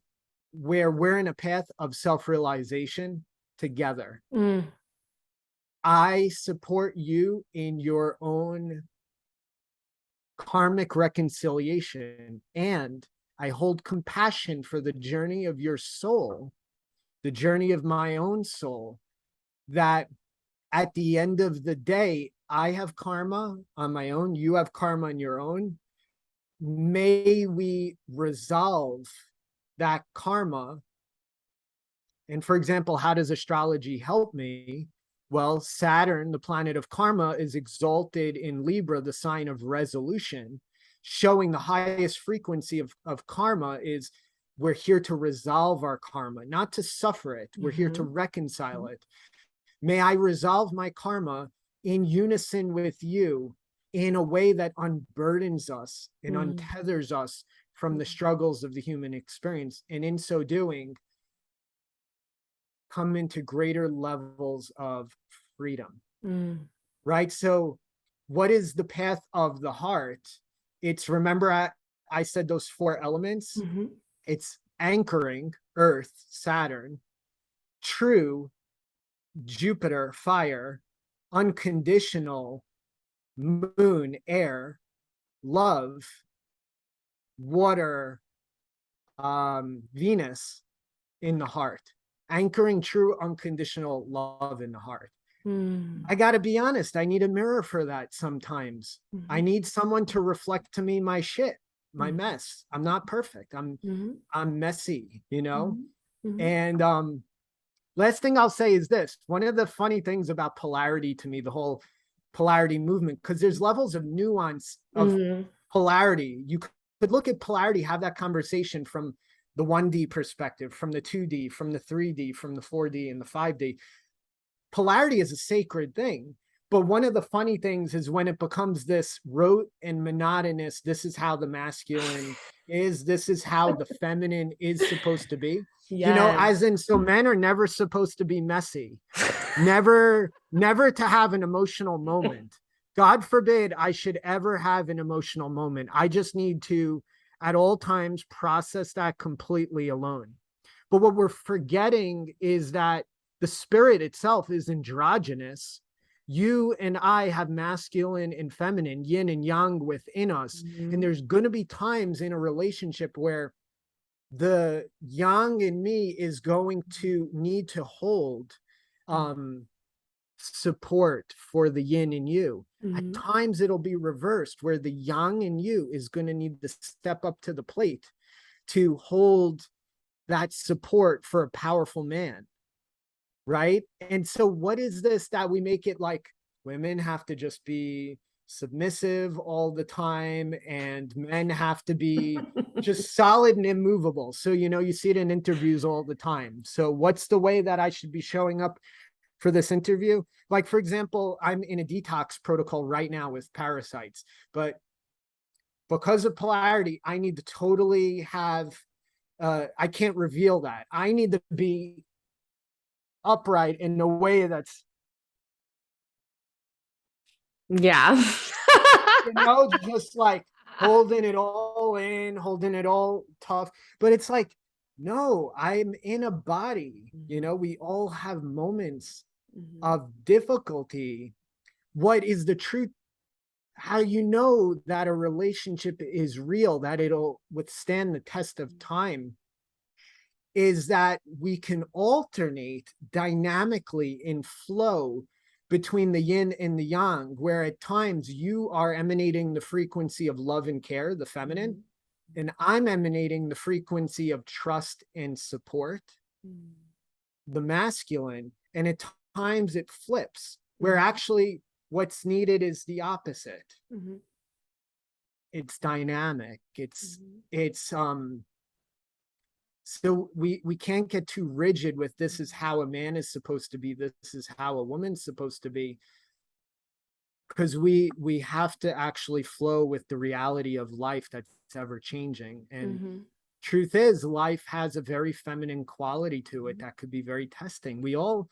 where we're in a path of self-realization together. Mm. I support you in your own karmic reconciliation, and I hold compassion for the journey of your soul, the journey of my own soul, that at the end of the day, I have karma on my own, you have karma on your own. May we resolve that karma. And for example, how does astrology help me? Well, Saturn, the planet of karma, is exalted in Libra, the sign of resolution, showing the highest frequency of karma is we're here to resolve our karma, not to suffer it. We're here to reconcile it. May I resolve my karma in unison with you in a way that unburdens us and untethers us from the struggles of the human experience. And in so doing, come into greater levels of freedom. Right? So what is the path of the heart? It's, remember, I said those four elements. It's anchoring, earth, Saturn, true, Jupiter, fire, unconditional, moon, air, love, water, Venus, in the heart. Anchoring true unconditional love in the heart. I got to be honest, I need a mirror for that sometimes. I need someone to reflect to me my shit, my mess. I'm not perfect. I'm messy, you know? And last thing I'll say is this. One of the funny things about polarity to me, the whole polarity movement, because there's levels of nuance of polarity. You could look at polarity, have that conversation from the 1D perspective, from the 2D, from the 3D, from the 4D and the 5D. Polarity is a sacred thing. But one of the funny things is when it becomes this rote and monotonous, this is how the masculine is, this is how the feminine is supposed to be. You know, as in, so men are never supposed to be messy, never to have an emotional moment. God forbid I should ever have an emotional moment. I just need to, at all times, process that completely alone. But what we're forgetting is that the spirit itself is androgynous. You and I have masculine and feminine, yin and yang within us. And there's going to be times in a relationship where the yang in me is going to need to hold support for the yin in you. At times it'll be reversed, where the yang in you is going to need to step up to the plate to hold that support for a powerful man. Right? And so what is this that we make it like women have to just be submissive all the time and men have to be just solid and immovable? So, you know, you see it in interviews all the time. So what's the way that I should be showing up for this interview? Like, for example, I'm in a detox protocol right now with parasites, but because of polarity, I need to totally have, I can't reveal that. I need to be upright in a way that's, you know, just like holding it all in, holding it all tough. But it's like, no, I'm in a body. You know, we all have moments of difficulty. What is the truth? How you know that a relationship is real, that it'll withstand the test of time, is that we can alternate dynamically in flow between the yin and the yang, where at times you are emanating the frequency of love and care, the feminine, and I'm emanating the frequency of trust and support, the masculine. And at times it flips, where actually what's needed is the opposite. Mm-hmm. It's dynamic. Mm-hmm. It's so we can't get too rigid with this is how a man is supposed to be, this is how a woman's supposed to be, because we have to actually flow with the reality of life that's ever changing. And Mm-hmm. truth is, life has a very feminine quality to it that could be very testing. We all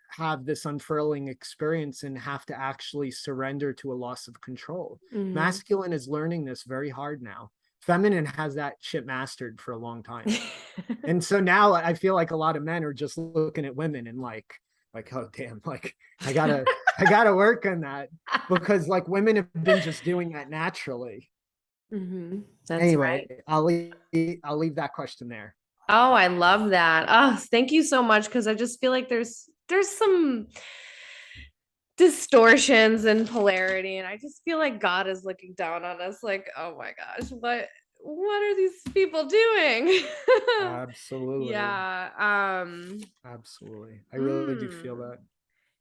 have this unfurling experience and have to actually surrender to a loss of control. Mm-hmm. Masculine is learning this very hard now. Feminine has that shit mastered for a long time. And so now I feel like a lot of men are just looking at women and like, oh damn, like I gotta work on that, because like women have been just doing that naturally. Mm-hmm. That's Anyway, right. I'll leave that question there. Oh, I love that. Oh, thank you so much because I just feel like there's some distortions and polarity, and I just feel like God is looking down on us like, "Oh my gosh, what are these people doing?" Absolutely. Yeah. Absolutely. I really do feel Mm. that.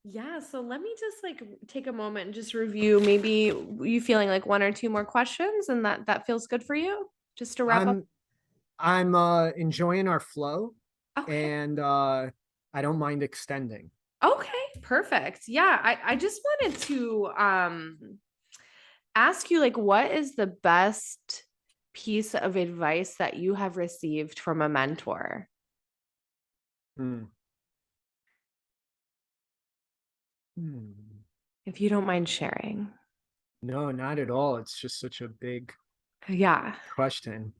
Yeah, so let me just like take a moment and just review maybe you feeling like one or two more questions and that feels good for you just to wrap up. I'm I'm enjoying our flow, Okay. and I don't mind extending. Okay, perfect. Yeah, I just wanted to ask you like what is the best piece of advice that you have received from a mentor, Hmm. Hmm. if you don't mind sharing? No, not at all. It's just such a big Yeah. question.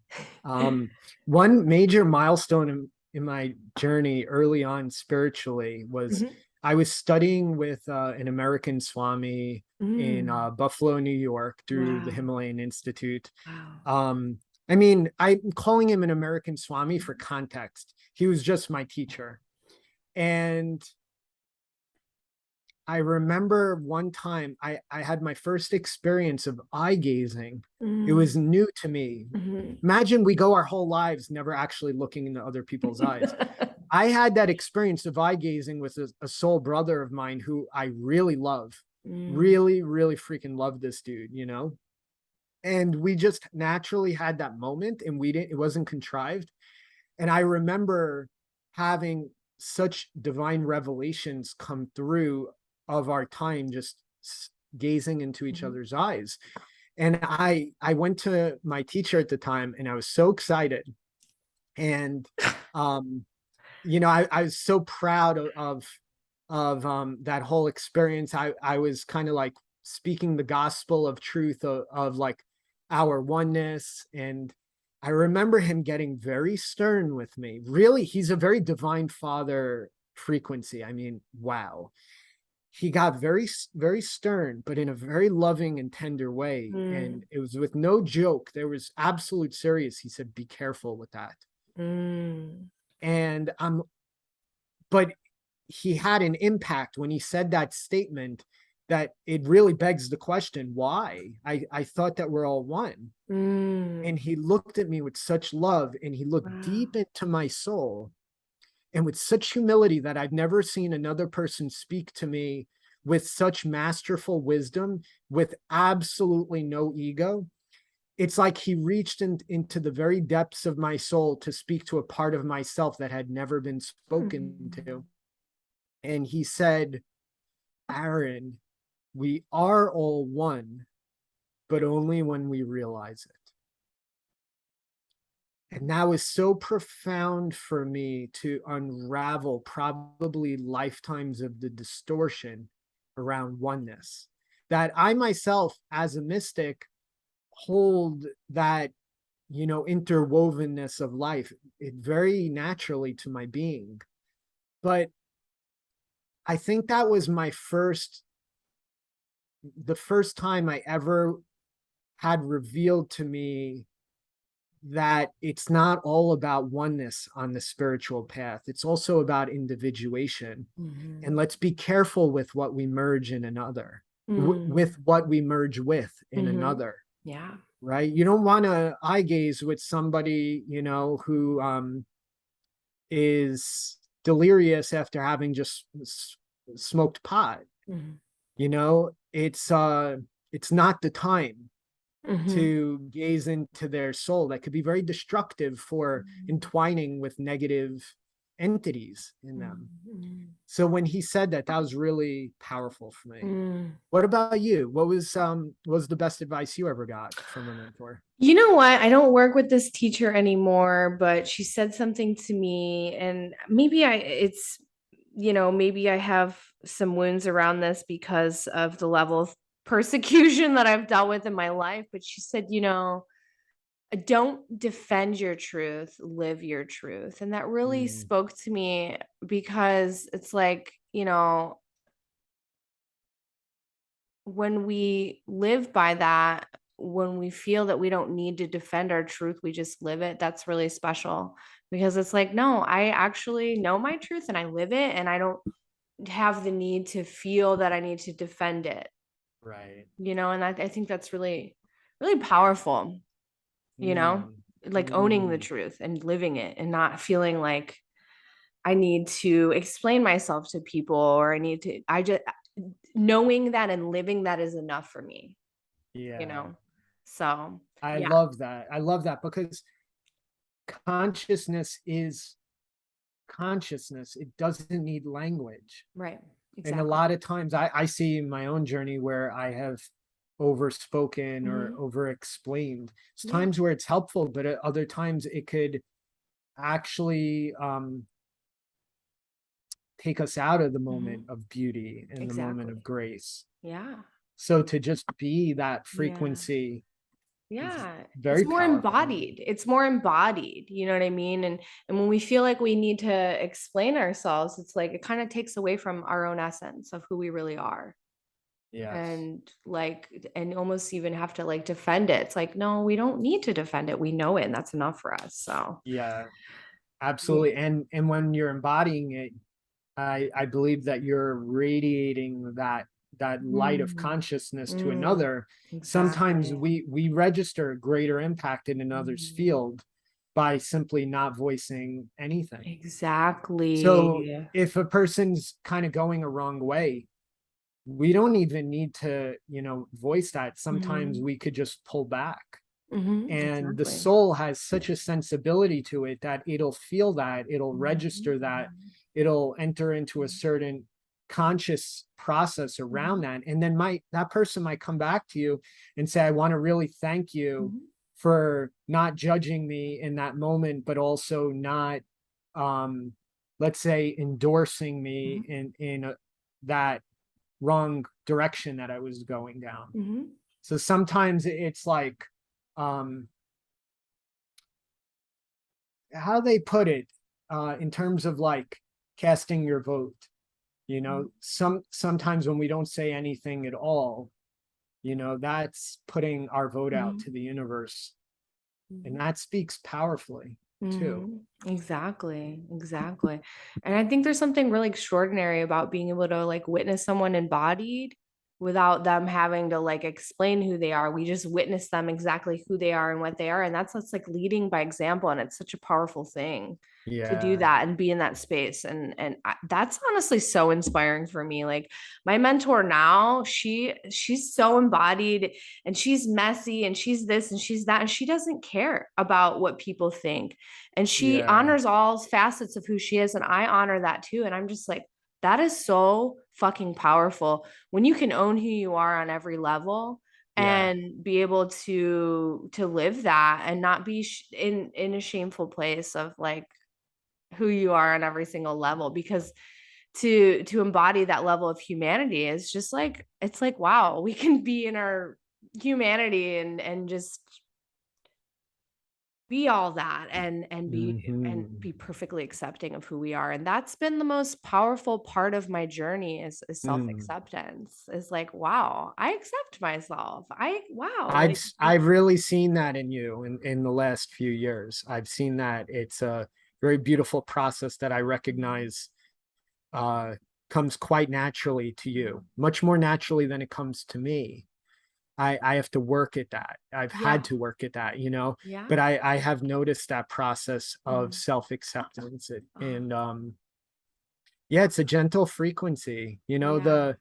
Um, One major milestone in my journey early on spiritually was Mhm. I was studying with an American Swami in Mm. Buffalo, New York, through the Wow. Himalayan Institute. Wow. Um, I mean, I'm calling him an American Swami for context. He was just my teacher. And I remember one time I had my first experience of eye gazing. It Mm. was new to me. Mhm. Imagine we go our whole lives never actually looking into other people's eyes. I had that experience of eye gazing with a soul brother of mine who I really love. Mm. Really, really freaking love this dude, you know? And we just naturally had that moment, and it wasn't contrived. And I remember having such divine revelations come through of our time, just gazing into each Mhm. other's eyes. And I went to my teacher at the time, and I was so excited. And um, I was so proud of that whole experience. I was kind of like speaking the gospel of truth of like our oneness. And I remember him getting very stern with me. Really, he's a very divine father frequency. I mean, wow. He got very, very stern, but in a very loving and tender way. Mm. And it was with no joke. There was absolute serious. He said, be careful with that. Mm. And but he had an impact when he said that statement, that it really begs the question, why? I thought that we're all one. Mm. And he looked at me with such love, and he looked Wow. deep into my soul, and with such humility that I've never seen another person speak to me with such masterful wisdom, with absolutely no ego. It's like he reached into the very depths of my soul to speak to a part of myself that had never been spoken Mm. to. And he said, Aaron, we are all one, but only when we realize it. And that was so profound for me to unravel probably lifetimes of the distortion around oneness. That I myself, as a mystic, hold that, interwovenness of life it very naturally to my being. But I think that was the first time I ever had revealed to me that it's not all about oneness on the spiritual path. It's also about individuation. And Mhm. let's be careful with what we merge in another, Mm. with what we merge with in Mhm. another, Yeah. right? You don't want to eye gaze with somebody, who is delirious after having just smoked pot. Mhm. You know, it's not the time Mhm. to gaze into their soul. That could be very destructive for entwining with negative entities in them. Mhm. So when he said that, that was really powerful for me. Mhm. What about you? What was the best advice you ever got from a mentor? You know what? I don't work with this teacher anymore, but she said something to me, and maybe maybe I have some wounds around this because of the level of persecution that I've dealt with in my life. But she said, don't defend your truth, live your truth. And that really Mm, spoke to me because it's like, when we live by that, when we feel that we don't need to defend our truth, we just live it. That's really special because it's like, no, I actually know my truth and I live it, and I don't have the need to feel that I need to defend it, right. and I think that's really, really powerful, you know, Mm, like owning the mm, truth and living it and not feeling like I need to explain myself to people, or I just knowing that and living that is enough for me, you yeah. know? So, I yeah, love that. I love that because consciousness is consciousness. It doesn't need language. right. And a Exactly. lot of times I see in my own journey where I have overspoken or Mhm. over explained. It's Yeah. times where it's helpful, but at other times it could actually take us out of the moment Mhm. of beauty and the moment of Exactly. grace. Yeah. So to just be that Yeah. frequency is Yeah. It's very more powerful. embodied. It's more embodied, you know what I mean? And when we feel like we need to explain ourselves, it's like it kind of takes away from our own essence of who we really are. Yes. And almost even have to like defend it. It's like, no, we don't need to defend it. We know it, and that's enough for us. So, Yeah, yeah. absolutely. And when you're embodying it, I believe that you're radiating that light of Mm, consciousness to mm, another. Sometimes exactly. we register a greater impact in another's Mm, field by simply not voicing anything. So exactly. if a person's kind of going a wrong way, we don't even need to, voice that. Sometimes Hmm. we could just pull back. And the Exactly. soul has such a sensibility to it that it'll feel that, it'll Mhm, register that, it'll enter into a certain conscious process around mhm, that. And then that person might come back to you and say, I want to really thank you mhm, for not judging me in that moment, but also not um let's say endorsing me mhm, in that wrong direction that I was going down. mhm, So sometimes it's like um how they put it in terms of like casting your vote. mhm, Sometimes when we don't say anything at all, that's putting our vote out mhm, to the universe, and mhm. that speaks powerfully too. Mhm. Exactly, exactly. And I think there's something really extraordinary about being able to like witness someone embodied without them having to like explain who they are. We just witness them exactly who they are and what they are. And that's like leading by example. And it's such a powerful thing to do Yeah, that and be in that space. That's honestly so inspiring for me. Like my mentor now, she's so embodied, and she's messy, and she's this and she's that, and she doesn't care about what people think, and she yeah, honors all facets of who she is, and I honor that too. And I'm just like, that is so fucking powerful when you can own who you are on every level yeah, and be able to live that and not be in a shameful place of like who you are on every single level, because to embody that level of humanity is just like, it's like, wow, we can be in our humanity and just be all that and hmm, be perfectly accepting of who we are. And that's been the most powerful part of my journey is mm. self-acceptance. Is like, wow, I accept myself. I wow, I've like I've really seen that in you in the last few years. I've seen that it's a very beautiful process that I recognize uh, comes quite naturally to you, much more naturally than it comes to me. I have to work at that. I've yeah, had to work at that, yeah. but I have noticed that process of Mhm. self acceptance Oh, and Yeah, it's a gentle frequency. Yeah.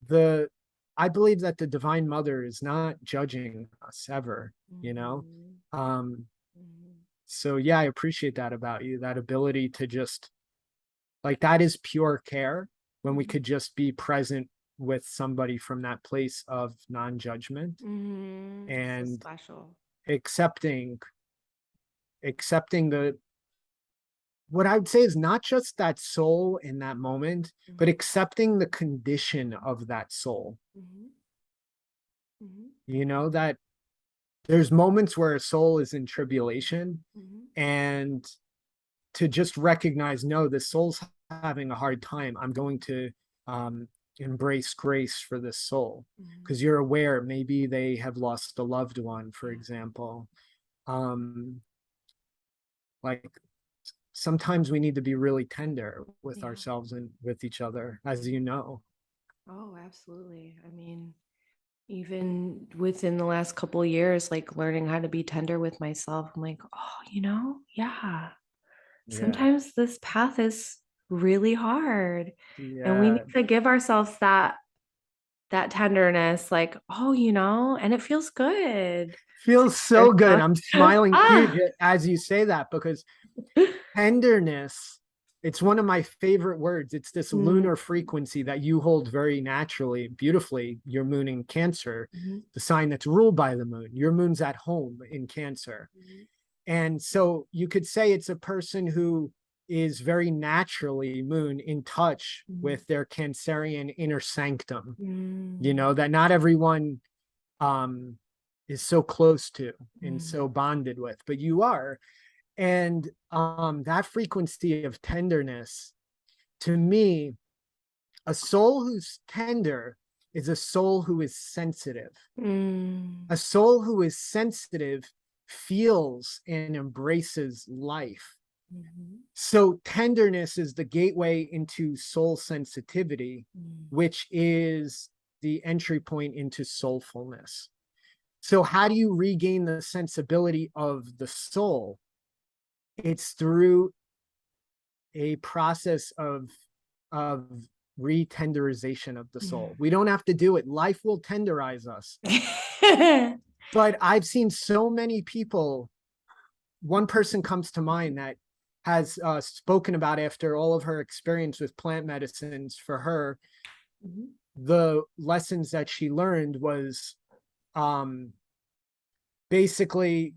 The I believe that the Divine Mother is not judging us ever, you know? Mhm. Um, Mhm. so yeah, I appreciate that about you, that ability to just like that is pure care when we Mhm. could just be present with somebody from that place of non-judgment Mhm. So and special. accepting the what I would say is not just that soul in that moment, but Mhm. accepting the condition of that soul. Mhm. Mhm. That there's moments where a soul is in tribulation, Mhm. and to just recognize, no, the soul's having a hard time. I'm going to um, embrace grace for this soul Mhm. because you're aware maybe they have lost a loved one, for Yeah. example. Um, like sometimes we need to be really tender with Yeah. ourselves and with each other, as you know. Oh, absolutely. I mean, even within the last couple of years, like learning how to be tender with myself, I'm like, oh, yeah, Yeah. sometimes this path is really hard. And we need Yeah. to give ourselves that tenderness, like, oh, and it feels good to Feels give so good. ourselves I'm smiling huge ah. as you say that because tenderness, it's one of my favorite words. It's this Mm, lunar frequency that you hold very naturally, beautifully. Your moon in Cancer, mhm, the sign that's ruled by the moon. Your moon's at home in Cancer. mhm, And so you could say it's a person who is very naturally moon in touch mhm, with their Cancerian inner sanctum, mm, that not everyone um is so close to and mm, so bonded with, but you are. And that frequency of tenderness, to me, a soul who's tender is a soul who is sensitive. mm, A soul who is sensitive feels and embraces life. mhm, So tenderness is the gateway into soul sensitivity, mm, which is the entry point into soulfulness. So how do you regain the sensibility of the soul? It's through a process of re-tenderization of the soul. mm. We don't have to do it. Life will tenderize us. But I've seen so many people. One person comes to mind that has spoken about, after all of her experience with plant medicines, for her, Mhm, the lessons that she learned was um, basically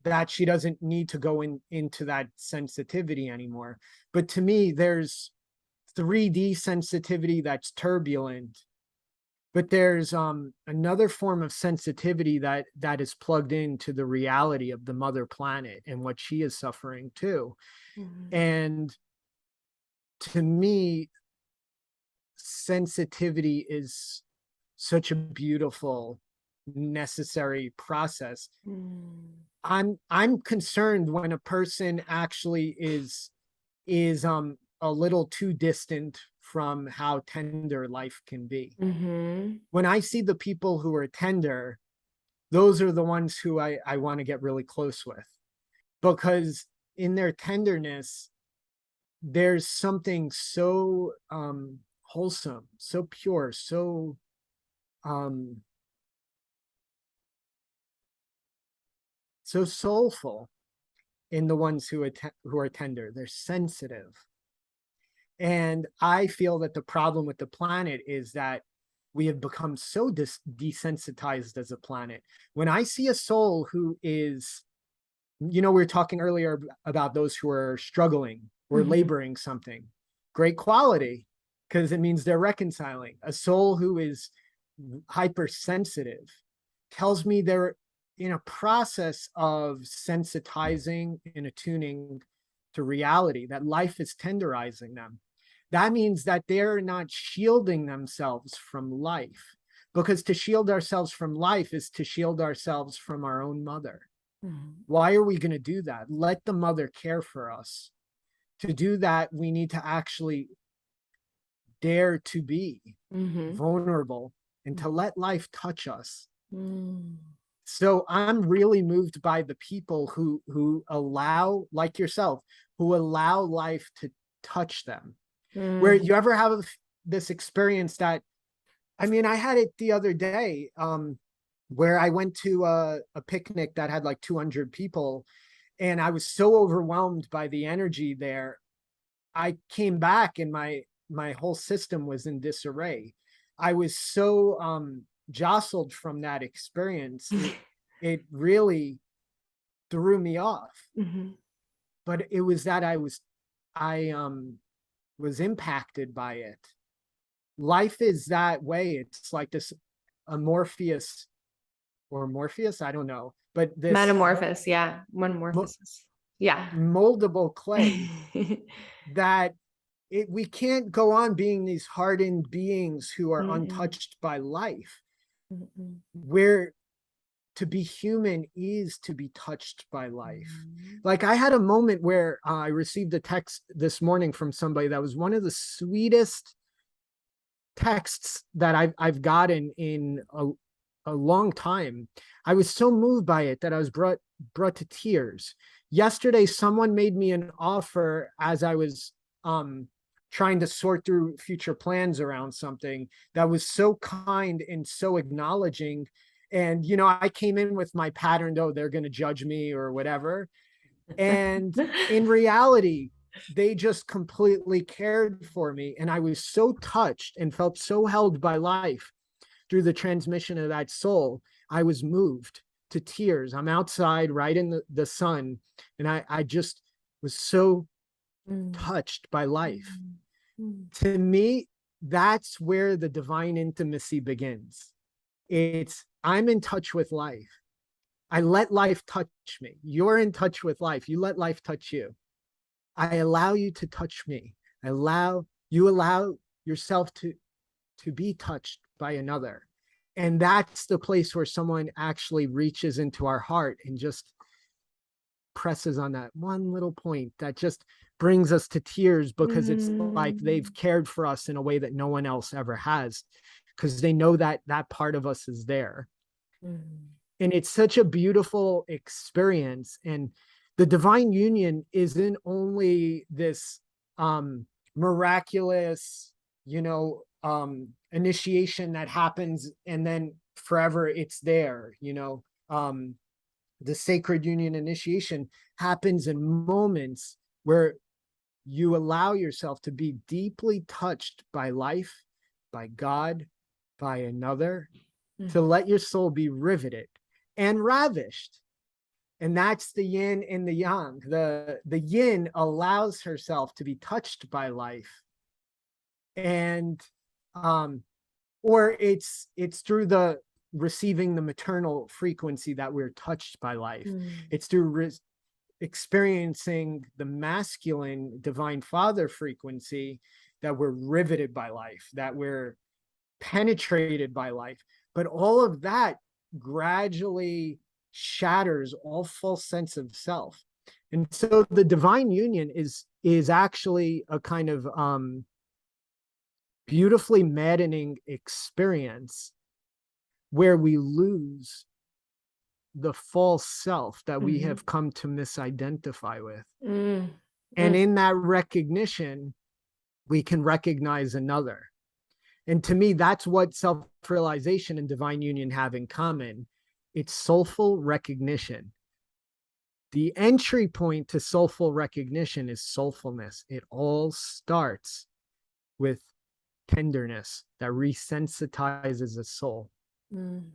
that she doesn't need to go into that sensitivity anymore. But to me, there's 3D sensitivity that's turbulent, but there's another form of sensitivity that is plugged into the reality of the mother planet and what she is suffering too. mhm, And to me, sensitivity is such a beautiful, necessary process. mm, I'm concerned when a person actually is a little too distant from how tender life can be. mhm, When I see the people who are tender, those are the ones who I want to get really close with, because in their tenderness, there's something so wholesome, so pure, um, so soulful in the ones who are tender. They're sensitive. And I feel that the problem with the planet is that we have become so desensitized as a planet. When I see a soul who is, we were talking earlier about those who are struggling or mhm, laboring something, great quality, because it means they're reconciling. A soul who is hypersensitive tells me they're in a process of sensitizing and attuning to reality, that life is tenderizing them. That means that they're not shielding themselves from life, because to shield ourselves from life is to shield ourselves from our own mother. mhm, Why are we going to do that? Let the mother care for us. To do that, we need to actually dare to be mhm, vulnerable and to let life touch us. mm, So I'm really moved by the people who allow, like yourself, who allow life touch them. Where Mm. you ever have this experience that, I mean, I had it the other day, where I went to a picnic that had like 200 people, and I was so overwhelmed by the energy there. I came back and my whole system was in disarray. I was so jostled from that experience. It really threw me off. Mhm. But it was that I was impacted by it. Life is that way. It's like this amorphous or Morpheus, I don't know, but this Metamorphosis, yeah. Metamorphosis. Yeah. moldable clay that we can't go on being these hardened beings who are Mm-mm. untouched by life. Mm-mm. Where to be human is to be touched by life. Mhm. Like I had a moment where I received a text this morning from somebody that was one of the sweetest texts that I've gotten in a long time. I was so moved by it that I was brought to tears. Yesterday, someone made me an offer as I was trying to sort through future plans around something that was so kind and so acknowledging. And I came in with my pattern, oh, they're going to judge me or whatever. And in reality, they just completely cared for me. And I was so touched and felt so held by life through the transmission of that soul. I was moved to tears. I'm outside right in the sun. And I just was so Mm. touched by life. Mm. To me, that's where the divine intimacy begins. It's I'm in touch with life. I let life touch me. You're in touch with life. You let life touch you. I allow you to touch me. Allow yourself to be touched by another. And that's the place where someone actually reaches into our heart and just presses on that one little point that just brings us to tears, because it's like they've Mm. cared for us in a way that no one else ever has, because they know that that part of us is there. Mm. And it's such a beautiful experience. And the divine union isn't only this miraculous, initiation that happens and then forever it's there. The sacred union initiation happens in moments where you allow yourself to be deeply touched by life, by God, by another, to Mm. let your soul be riveted and ravished. And that's the yin and the yang. The yin allows herself to be touched by life, and or it's through the receiving the maternal frequency that we're touched by life. Mm. It's through experiencing the masculine divine father frequency that we're riveted by life, that we're penetrated by life. But all of that gradually shatters all false sense of self. And so the divine union is actually a kind of beautifully maddening experience where we lose the false self that we Mhm. have come to misidentify with. Mm. And in that recognition, we can recognize another. And to me, that's what self-realization and divine union have in common. It's soulful recognition. The entry point to soulful recognition is soulfulness. It all starts with tenderness that resensitizes the soul. Mm.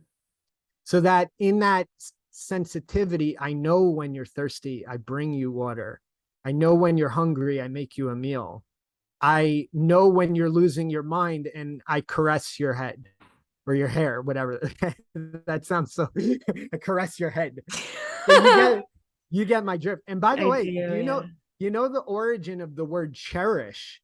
So that in that sensitivity, I know when you're thirsty, I bring you water. I know when you're hungry, I make you a meal. I know when you're losing your mind and I caress your head or your hair, whatever. That sounds so I caress your head. But you get my drift. And by the I way, do, yeah. the origin of the word cherish?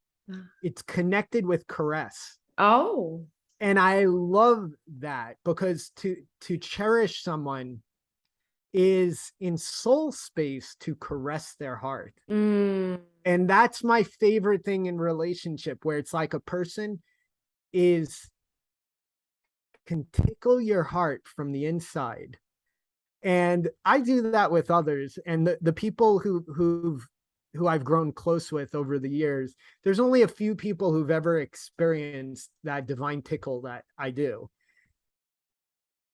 It's connected with caress. Oh. And I love that, because to cherish someone is in soul space to caress their heart. Mm. And that's my favorite thing in relationship, where it's like a person is can tickle your heart from the inside. And I do that with others, and the people who've who I've grown close with over the years, there's only a few people who've ever experienced that divine tickle that I do.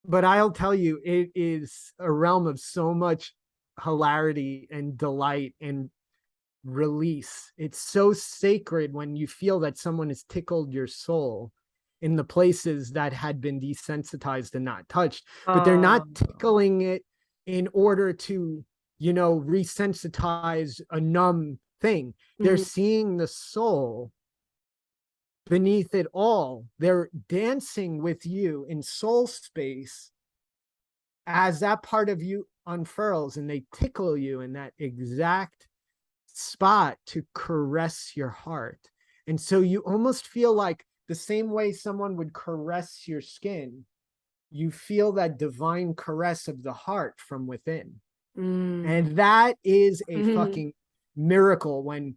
But I'll tell you, it is a realm of so much hilarity and delight and release. It's so sacred when you feel that someone has tickled your soul in the places that had been desensitized and not touched, but they're not tickling it in order to, resensitize a numb thing. They're Mhm. seeing the soul beneath it all. They're dancing with you in soul space as that part of you unfurls, and they tickle you in that exact spot to caress your heart. And so you almost feel like the same way someone would caress your skin, you feel that divine caress of the heart from within. Mm. And that is a Mhm. fucking miracle when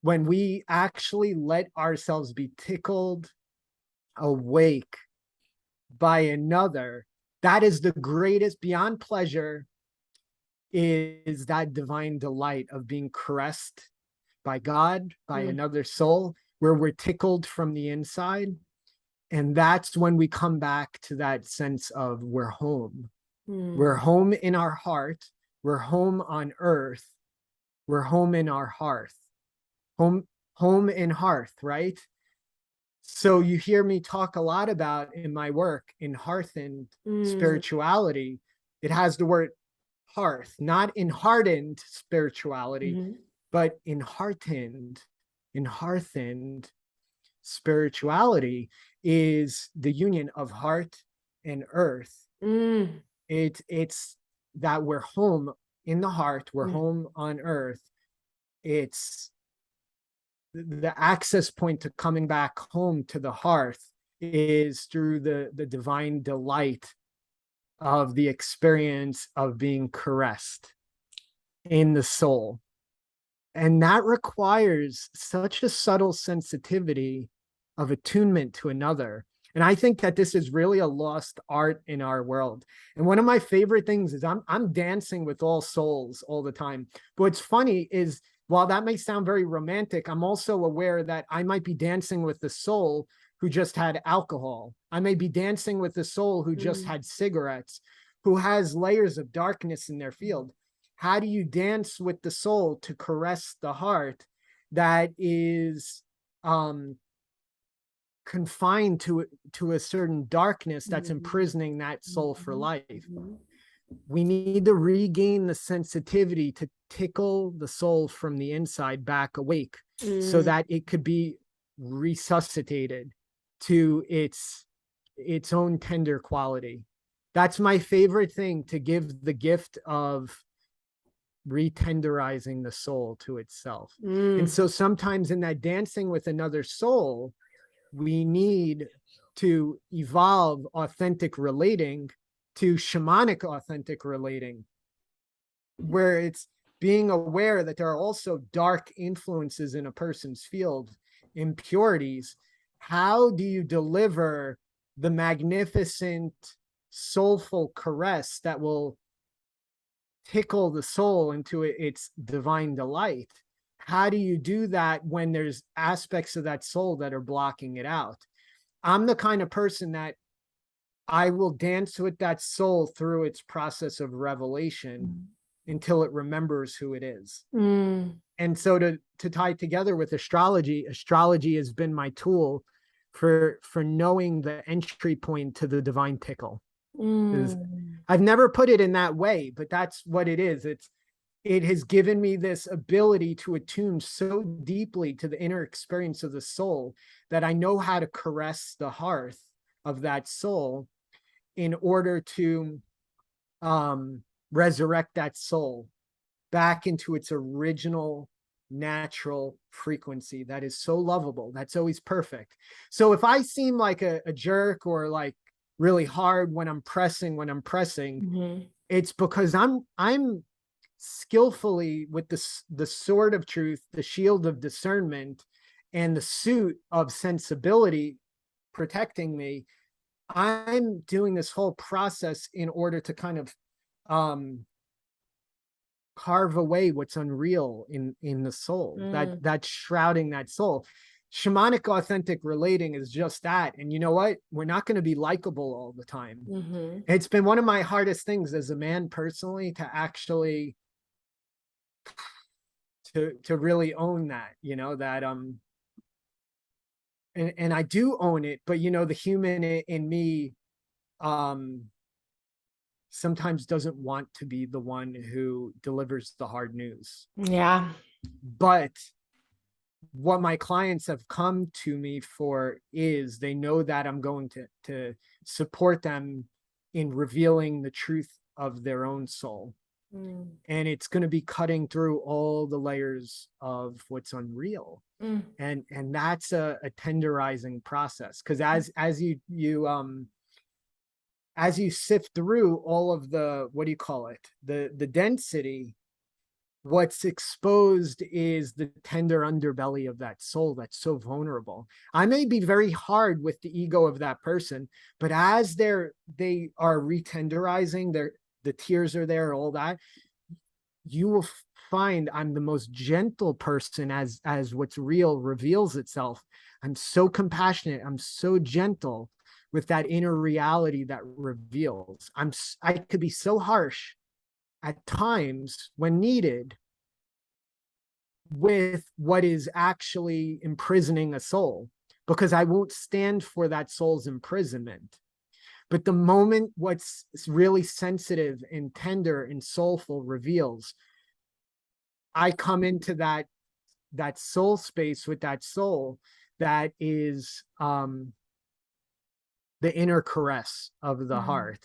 we actually let ourselves be tickled awake by another. That is the greatest, beyond pleasure, is that divine delight of being caressed by God, by Mm. another soul, where we're tickled from the inside. And that's when we come back to that sense of we're home. We're Mm. home in our heart. We're home on earth. We're home in our hearth. Home, home in hearth, right? So you hear me talk a lot about in my work in hearth and Mm. spirituality. It has the word hearth, not in hardened spirituality, Mhm. but in hearthened spirituality is the union of heart and earth. Mm. It's that we're home in the heart, we're Mm. home on earth. It's the access point to coming back home to the hearth is through the divine delight of the experience of being caressed in the soul. And that requires such a subtle sensitivity of attunement to another. And I think that this is really a lost art in our world. And one of my favorite things is I'm dancing with all souls all the time. But what's funny is while that may sound very romantic, I'm also aware that I might be dancing with the soul who just had alcohol. I may be dancing with the soul who just Mm. had cigarettes, who has layers of darkness in their field. How do you dance with the soul to caress the heart that is um confined to a certain darkness that's Mhm. imprisoning that soul for Mhm. life? Mhm. We need to regain the sensitivity to tickle the soul from the inside back awake so Mm. that it could be resuscitated to its own tender quality. That's my favorite thing, to give the gift of retenderizing the soul to itself. And Mm. so sometimes in that dancing with another soul, we need to evolve authentic relating to shamanic authentic relating, where it's being aware that there are also dark influences in a person's field, impurities. How do you deliver the magnificent, soulful caress that will tickle the soul into its divine delight? How do you do that when there's aspects of that soul that are blocking it out? I'm the kind of person that I will dance with that soul through its process of revelation until it remembers who it is. Mm. And so to tie together with astrology, astrology has been my tool for knowing the entry point to the divine tickle. Is Mm. I've never put it in that way, but that's what it is. It has given me this ability to attune so deeply to the inner experience of the soul that I know how to caress the hearth of that soul in order to um, resurrect that soul back into its original natural frequency that is so lovable, that's always perfect. So if I seem like a jerk or like really hard when I'm pressing, Mhm. it's because I'm skillfully with the sword of truth, the shield of discernment, and the suit of sensibility protecting me. I'm doing this whole process in order to kind of um carve away what's unreal in the soul, that's shrouding that soul. Shamanic authentic relating is just that. And you know what? We're not going to be likable all the time. Mm-hmm. It's been one of my hardest things as a man personally to actually to really own that, that and I do own it, but the human in me um sometimes doesn't want to be the one who delivers the hard news. Yeah. But what my clients have come to me for is they know that I'm going to support them in revealing the truth of their own soul. And it's going to be cutting through all the layers of what's unreal. And that's a tenderizing process, because as you sift through all of the, what do you call it, the density, what's exposed is the tender underbelly of that soul that's so vulnerable. I may be very hard with the ego of that person, but as they are retenderizing, the tears are there, all that, you will find I'm the most gentle person as what's real reveals itself. I'm so compassionate, I'm so gentle with that inner reality that reveals. I could be so harsh at times when needed with what is actually imprisoning a soul, because I won't stand for that soul's imprisonment. But the moment what's really sensitive and tender and soulful reveals, I come into that soul space with that soul that is the inner caress of the heart.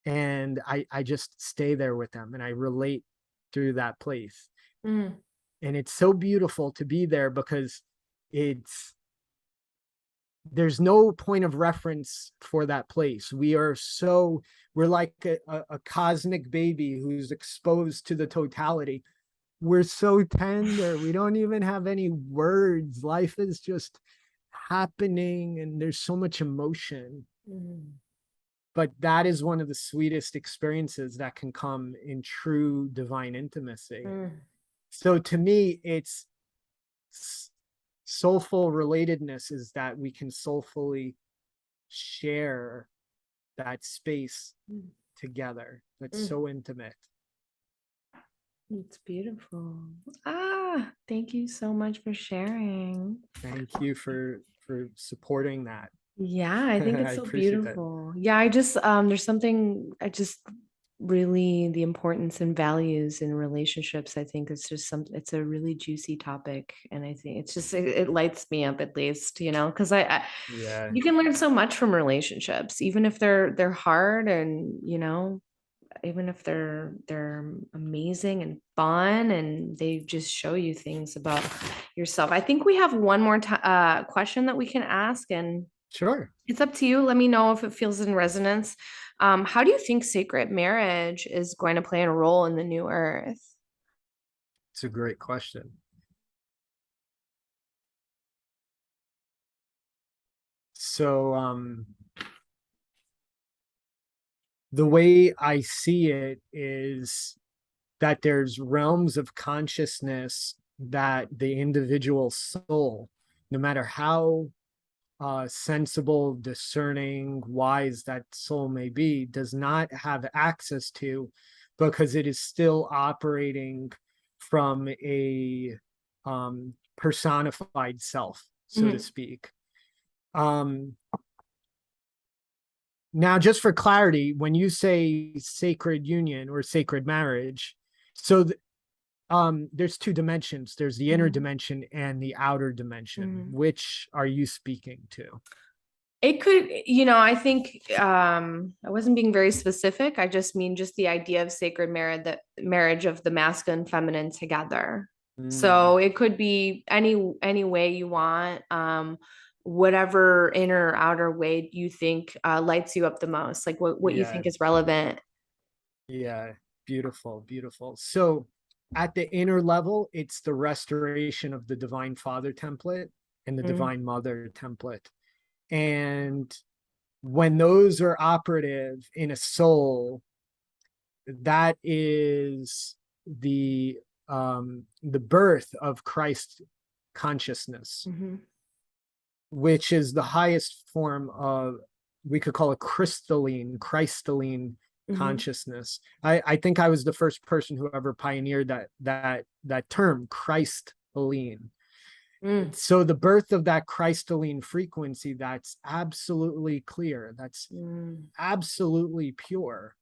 And I just stay there with them and I relate through that place. And it's so beautiful to be there, because there's no point of reference for that place. We're like a cosmic baby who's exposed to the totality. We're so tender. We don't even have any words. Life is just happening and there's so much emotion. But that is one of the sweetest experiences that can come in true divine intimacy. So to me, it's soulful relatedness is that we can soulfully share that space together. That's so intimate. It's beautiful. Thank you so much for sharing. Thank you for supporting that. Yeah, I think I it's so appreciate that. beautiful. Yeah, I just there's something I just really the importance and values in relationships. I think it's just it's a really juicy topic, and I think it's just it lights me up at least, because Yeah. you can learn so much from relationships, even if they're hard, and even if they're amazing and fun, and they just show you things about yourself. I think we have one more question that we can ask, and Sure. it's up to you. Let me know if it feels in resonance. How do you think sacred marriage is going to play a role in the new earth? It's a great question. So the way I see it is that there's realms of consciousness that the individual soul, no matter how sensible, discerning, wise that soul may be, does not have access to, because it is still operating from a personified self, so to speak. Now, just for clarity, when you say sacred union or sacred marriage, so there's two dimensions. There's the inner dimension and the outer dimension. Which are you speaking to? It could, I think I wasn't being very specific. I just mean just the idea of sacred marriage, that marriage of the masculine and feminine together. So it could be any way you want, whatever inner or outer way you think lights you up the most, like what you Yeah. think is relevant. Yeah. Beautiful, beautiful. So at the inner level, it's the restoration of the Divine Father template and the Divine Mother template. And when those are operative in a soul, that is the birth of Christ consciousness, Mm-hmm. which is the highest form of, we could call it crystalline Mm-hmm. consciousness. I think I was the first person who ever pioneered that term, crystalline. Mm. So the birth of that crystalline frequency, that's absolutely clear, that's Mm. absolutely pure.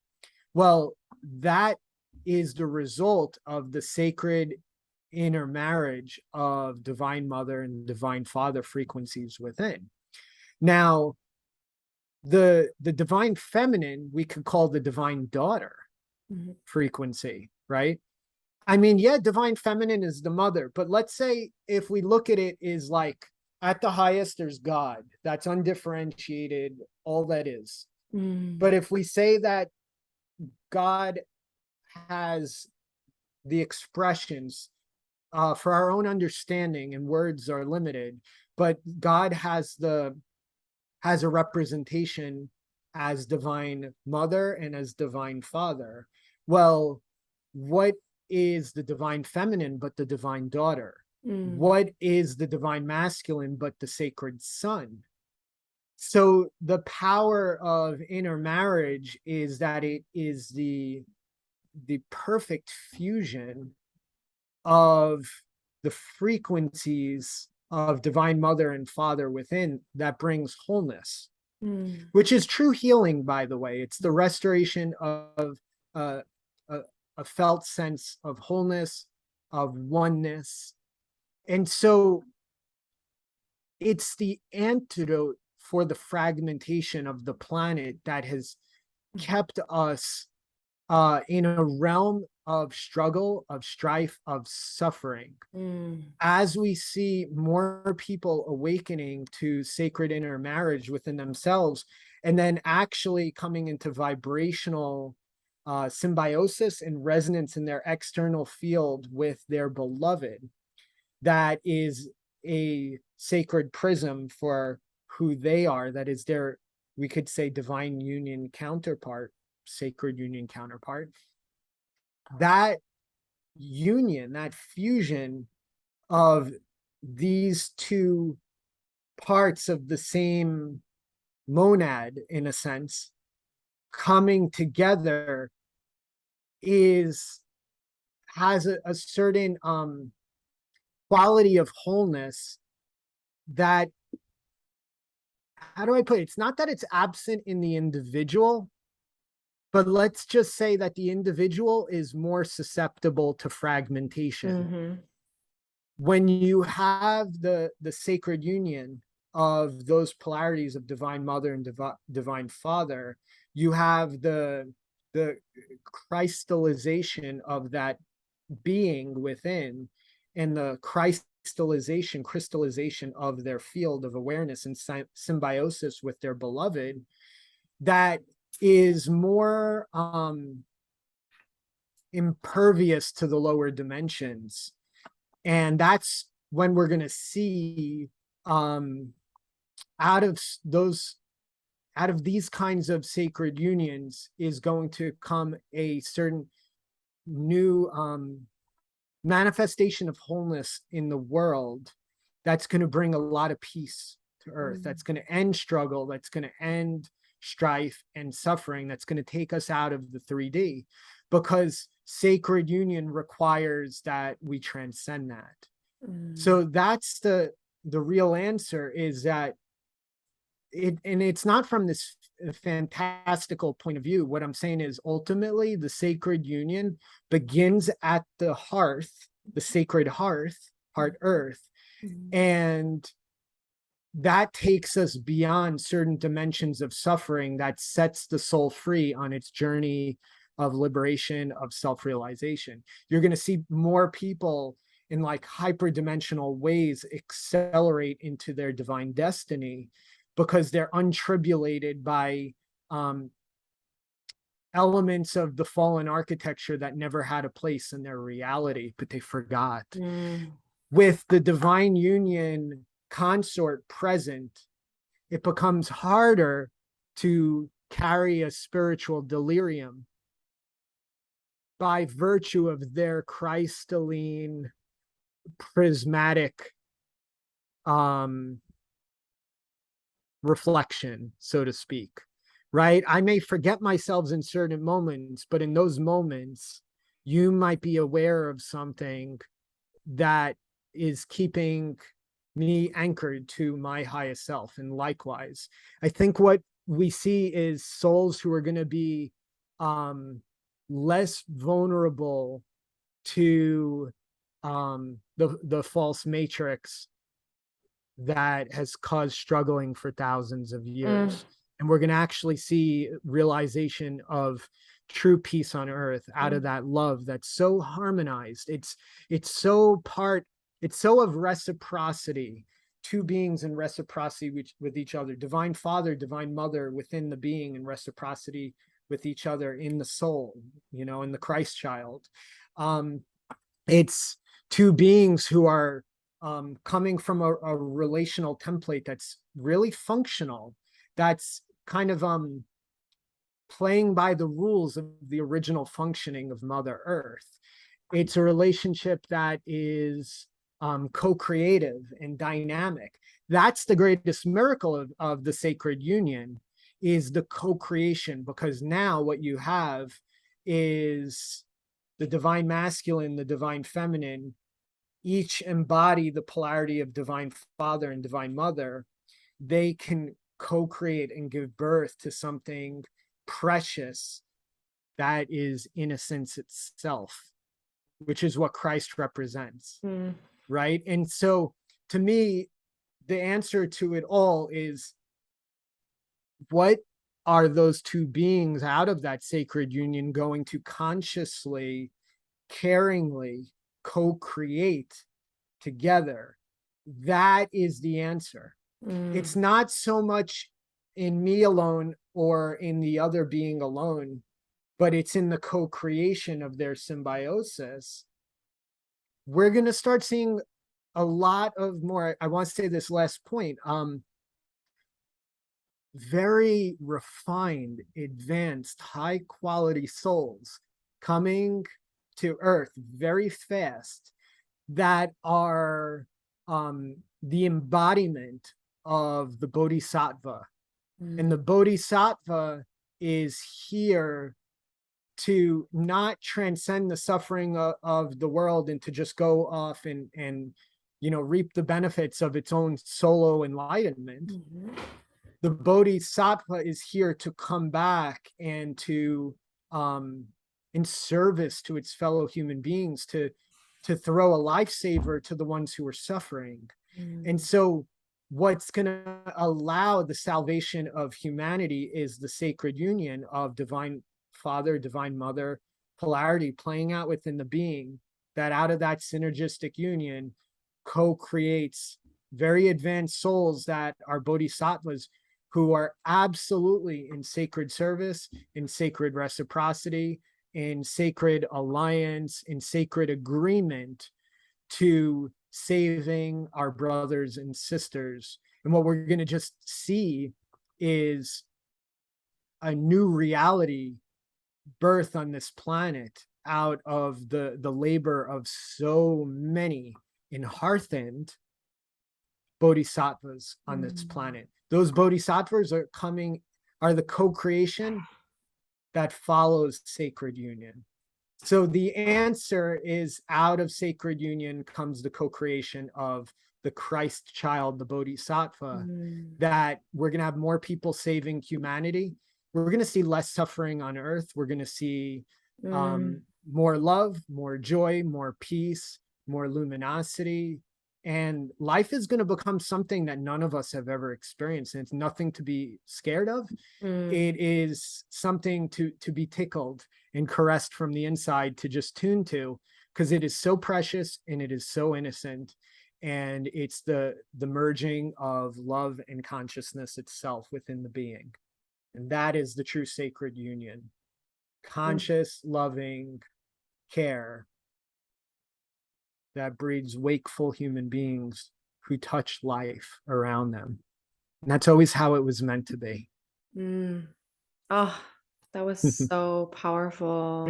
Well, that is the result of the sacred intermarriage of divine mother and divine father frequencies within. Now, the divine feminine, we could call the divine daughter Mm-hmm. frequency, right? I mean, yeah, divine feminine is the mother, but let's say if we look at it is like at the highest, there's God. That's undifferentiated, all that is. Mm. But if we say that God has the expressions for our own understanding, and words are limited, but God has a representation as divine mother and as divine father. Well, what is the divine feminine but the divine daughter? Mm. What is the divine masculine but the sacred son? So the power of intermarriage is that it is the perfect fusion of the frequencies of divine mother and father within that brings wholeness, Mm. which is true healing, by the way. It's the restoration of uh, a, a felt sense of wholeness, of oneness. And so it's the antidote for the fragmentation of the planet that has kept us in a realm of struggle, of strife, of suffering. Mm. As we see more people awakening to sacred intermarriage within themselves, and then actually coming into vibrational symbiosis and resonance in their external field with their beloved, that is a sacred prism for who they are, that is their, we could say, divine union counterpart, sacred union counterpart. That union, that fusion of these two parts of the same monad, in a sense, coming together is has a certain quality of wholeness that, how do I put it? It's not that it's absent in the individual, but let's just say that the individual is more susceptible to fragmentation. Mm-hmm. When you have the sacred union of those polarities of divine mother and divine father, you have the crystallization of that being within, and the crystallization of their field of awareness and symbiosis with their beloved, that is more impervious to the lower dimensions. And that's when we're going to see um out of those, out of these kinds of sacred unions is going to come a certain new manifestation of wholeness in the world, that's going to bring a lot of peace to earth, Mm. that's going to end struggle, that's going to end strife and suffering, that's going to take us out of the 3D, because sacred union requires that we transcend that. Mm. So that's the real answer, is that it, and it's not from this fantastical point of view. What I'm saying is ultimately the sacred union begins at the hearth, the sacred hearth, heart earth, Mm. and that takes us beyond certain dimensions of suffering, that sets the soul free on its journey of liberation, of self-realization. You're going to see more people in like hyperdimensional ways accelerate into their divine destiny, because they're untribulated by elements of the fallen architecture that never had a place in their reality, but they forgot. Mm. With the divine union consort present, it becomes harder to carry a spiritual delirium by virtue of their crystalline, prismatic um reflection, so to speak, right? I may forget myself in certain moments, but in those moments, you might be aware of something that is keeping me anchored to my highest self. And likewise, I think what we see is souls who are going to be less vulnerable to the false matrix that has caused struggling for thousands of Mm, years. And we're going to actually see realization of true peace on earth out of mm, that love that's so harmonized. It's so part, it's so of reciprocity, two beings in reciprocity with each other, divine father, divine mother within the being, in reciprocity with each other in the soul, you know, in the Christ child. um it's two beings who are coming from a relational template that's really functional, that's kind of playing by the rules of the original functioning of Mother Earth. It's a relationship that is co-creative and dynamic. That's the greatest miracle of the sacred union, is the co-creation, because now what you have is the divine masculine, the divine feminine, each embody the polarity of divine father and divine mother. They can co-create and give birth to something precious that is innocence itself, which is what Christ represents, mm, right? And so to me, the answer to it all is, what are those two beings out of that sacred union going to consciously, caringly co-create together? That is the answer. mm, It's not so much in me alone or in the other being alone, but it's in the co-creation of their symbiosis. We're going to start seeing a lot of more, I want to say this last point, very refined, advanced, high quality souls coming to earth very fast, that are the embodiment of the bodhisattva. And mm, the bodhisattva is here to not transcend the suffering of the world and to just go off and you know, reap the benefits of its own solo enlightenment. mhm, The bodhisattva is here to come back and to in service to its fellow human beings, to throw a lifesaver to the ones who are suffering. And mm, so what's going to allow the salvation of humanity is the sacred union of divine father, divine mother, polarity playing out within the being, that out of that synergistic union co-creates very advanced souls that are bodhisattvas, who are absolutely in sacred service, in sacred reciprocity, in sacred alliance, in sacred agreement to saving our brothers and sisters. And what we're going to just see is a new reality birth on this planet out of the labor of so many in Hearth bodhisattvas on this mm, planet. Those bodhisattvas are coming, are the co-creation that follows sacred union. So the answer is, out of sacred union comes the co-creation of the Christ child, the bodhisattva, mm, that we're going to have more people saving humanity. We're going to see less suffering on earth. We're going to see mm, more love, more joy, more peace, more luminosity. And life is going to become something that none of us have ever experienced. And it's nothing to be scared of. mm, It is something to be tickled and caressed from the inside, to just tune to, because it is so precious and it is so innocent. And it's the merging of love and consciousness itself within the being. And that is the true sacred union. mm. Conscious, loving care that breeds wakeful human beings who touch life around them. And that's always how it was meant to be. Mm. Oh, that was so powerful.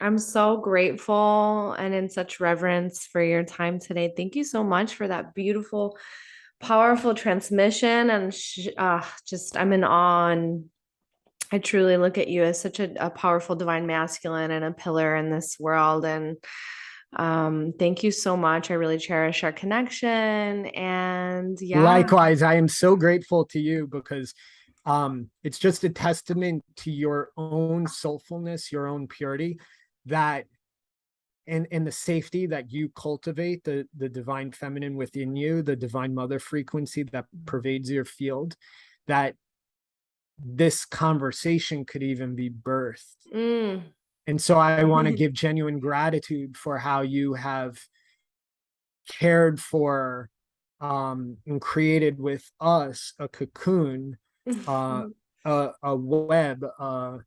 I'm so grateful and in such reverence for your time today. Thank you so much for that beautiful, powerful transmission. And just, I'm in awe. And I truly look at you as such a powerful divine masculine and a pillar in this world. And thank you so much. I really cherish our connection. And yeah. Likewise, I am so grateful to you because it's just a testament to your own soulfulness, your own purity, that and the safety that you cultivate, the divine feminine within you, the divine mother frequency that pervades your field, that this conversation could even be birthed. Mm. And so I want to give genuine gratitude for how you have cared for and created with us a cocoon, a web of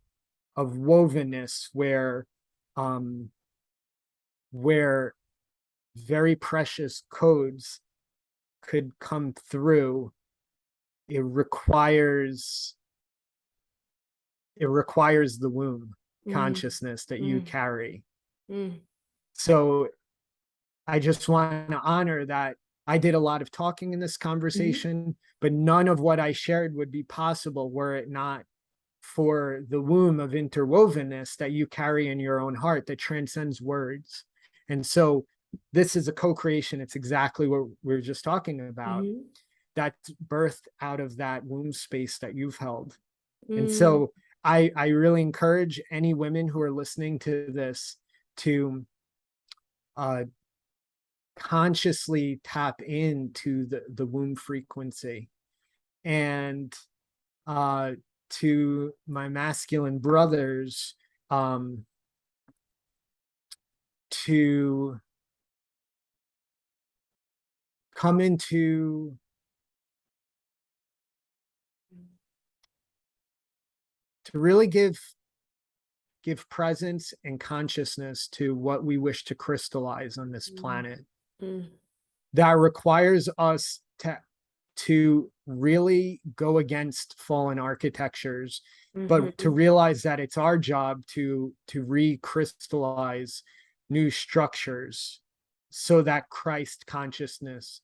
wovenness um, where very precious codes could come through. It requires the womb Mm. consciousness that you Mm. carry. Mm. So I just want to honor that I did a lot of talking in this Mhm. conversation, but none of what I shared would be possible were it not for the womb of interwovenness that you carry in your own heart that transcends words. And so this is a co-creation. It's exactly what we are just talking about. Mhm. That's birthed out of that womb space that you've held. And Mm. so I really encourage any women who are listening to this to uh, consciously tap into the womb frequency. And uh, to my masculine brothers, um, to come into to really give presence and consciousness to what we wish to crystallize on this Mm. planet. Mm. That requires us to really go against fallen architectures, but to Mhm. realize that it's our job to recrystallize new structures so that Christ consciousness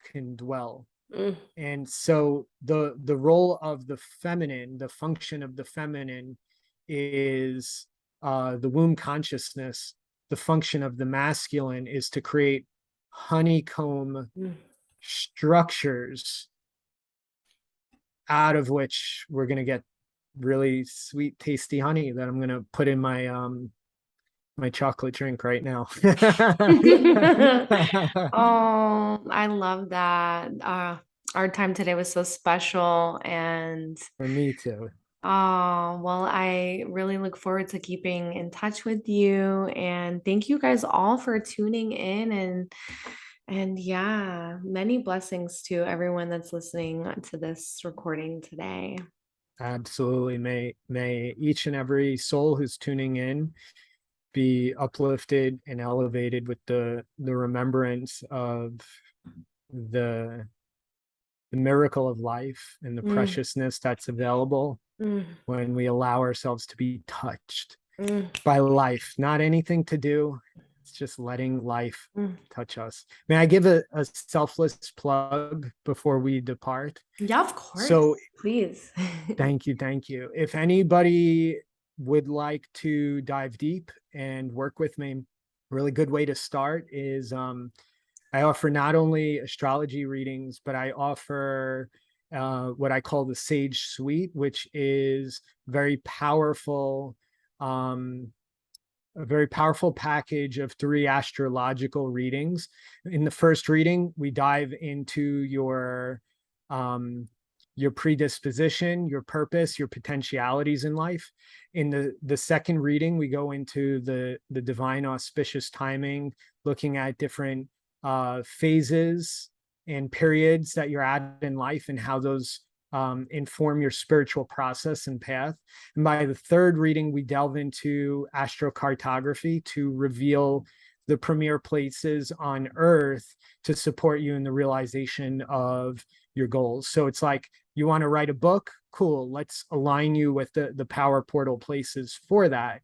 can dwell. Mm. And so the role of the feminine, the function of the feminine is the womb consciousness. The function of the masculine is to create honeycomb Mm. structures out of which we're going to get really sweet, tasty honey that I'm going to put in my chocolate drink right now. Oh, I love that. Our time today was so special. And For me too. well, I really look forward to keeping in touch with you. And thank you guys all for tuning in. And yeah, many blessings to everyone that's listening to this recording today. Absolutely. May each and every soul who's tuning in be uplifted and elevated with the remembrance of the the miracle of life and the Mm. preciousness that's available Mm. when we allow ourselves to be touched Mm. by life. Not anything to do. It's just letting life Mm. touch us. May I give a selfless plug before we depart? Yeah, of course. So Please. thank you, thank you. If anybody would like to dive deep and work with me, a really good way to start is I offer not only astrology readings, but I offer what I call the Sage Suite, which is very powerful, um, a very powerful package of 3 astrological readings. In the first reading, we dive into um, your predisposition, your purpose, your potentialities in life. In the second reading, we go into the divine auspicious timing, looking at different phases and periods that you're at in life and how those inform your spiritual process and path. And by the third reading, we delve into astrocartography to reveal the premier places on Earth to support you in the realization of your goals. So it's like you want to write a book, cool. Let's align you with the power portal places for that.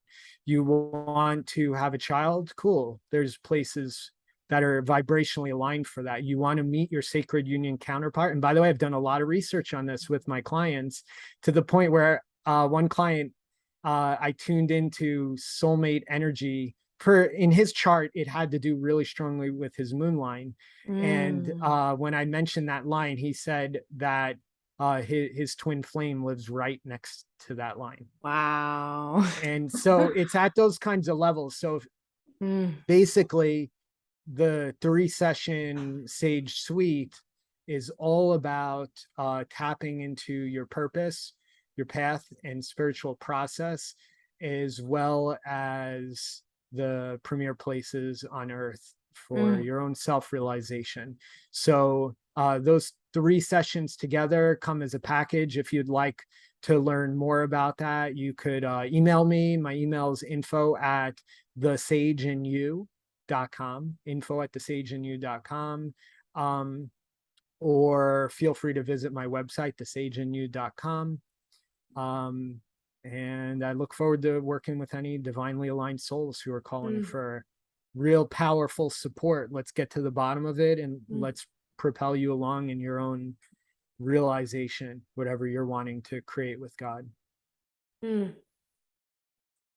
You want to have a child? Cool. There's places that are vibrationally aligned for that. You want to meet your sacred union counterpart. And by the way, I've done a lot of research on this with my clients, to the point where one client, I tuned into soulmate energy. For in his chart, it had to do really strongly with his moon line. And Mm. when I mentioned that line, he said that his twin flame lives right next to that line. Wow. And so it's at those kinds of levels. So Mm. basically, the 3 session Sage Suite is all about tapping into your purpose, your path, and spiritual process, as well as the premier places on earth for Mm. your own self-realization. So those 3 sessions together come as a package. If you'd like to learn more about that, you could email me. My email is info@thesageinyou.com, info@thesageinyou.com. Or feel free to visit my website, thesageinyou.com. And I look forward to working with any divinely aligned souls who are calling Mm. for real powerful support. Let's get to the bottom of it, and Mm. let's propel you along in your own realization, whatever you're wanting to create with God. Mm.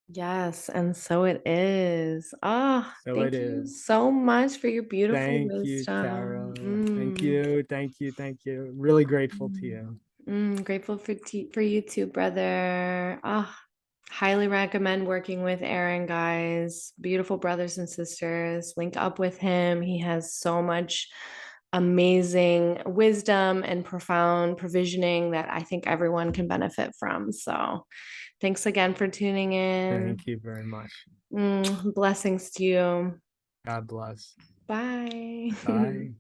Yes, and so it is. Ah, So it thank you is. so much for your beautiful Thank you, wisdom. Tara. Thank you. Thank you. Thank you. Really grateful to Mm. you. Grateful for you too, brother. Ah, highly recommend working with Aaron, guys. Beautiful brothers and sisters. Link up with him. He has so much amazing wisdom and profound provisioning that I think everyone can benefit from. So, thanks again for tuning in. Thank you very much. Blessings to you. God bless. Bye. Bye.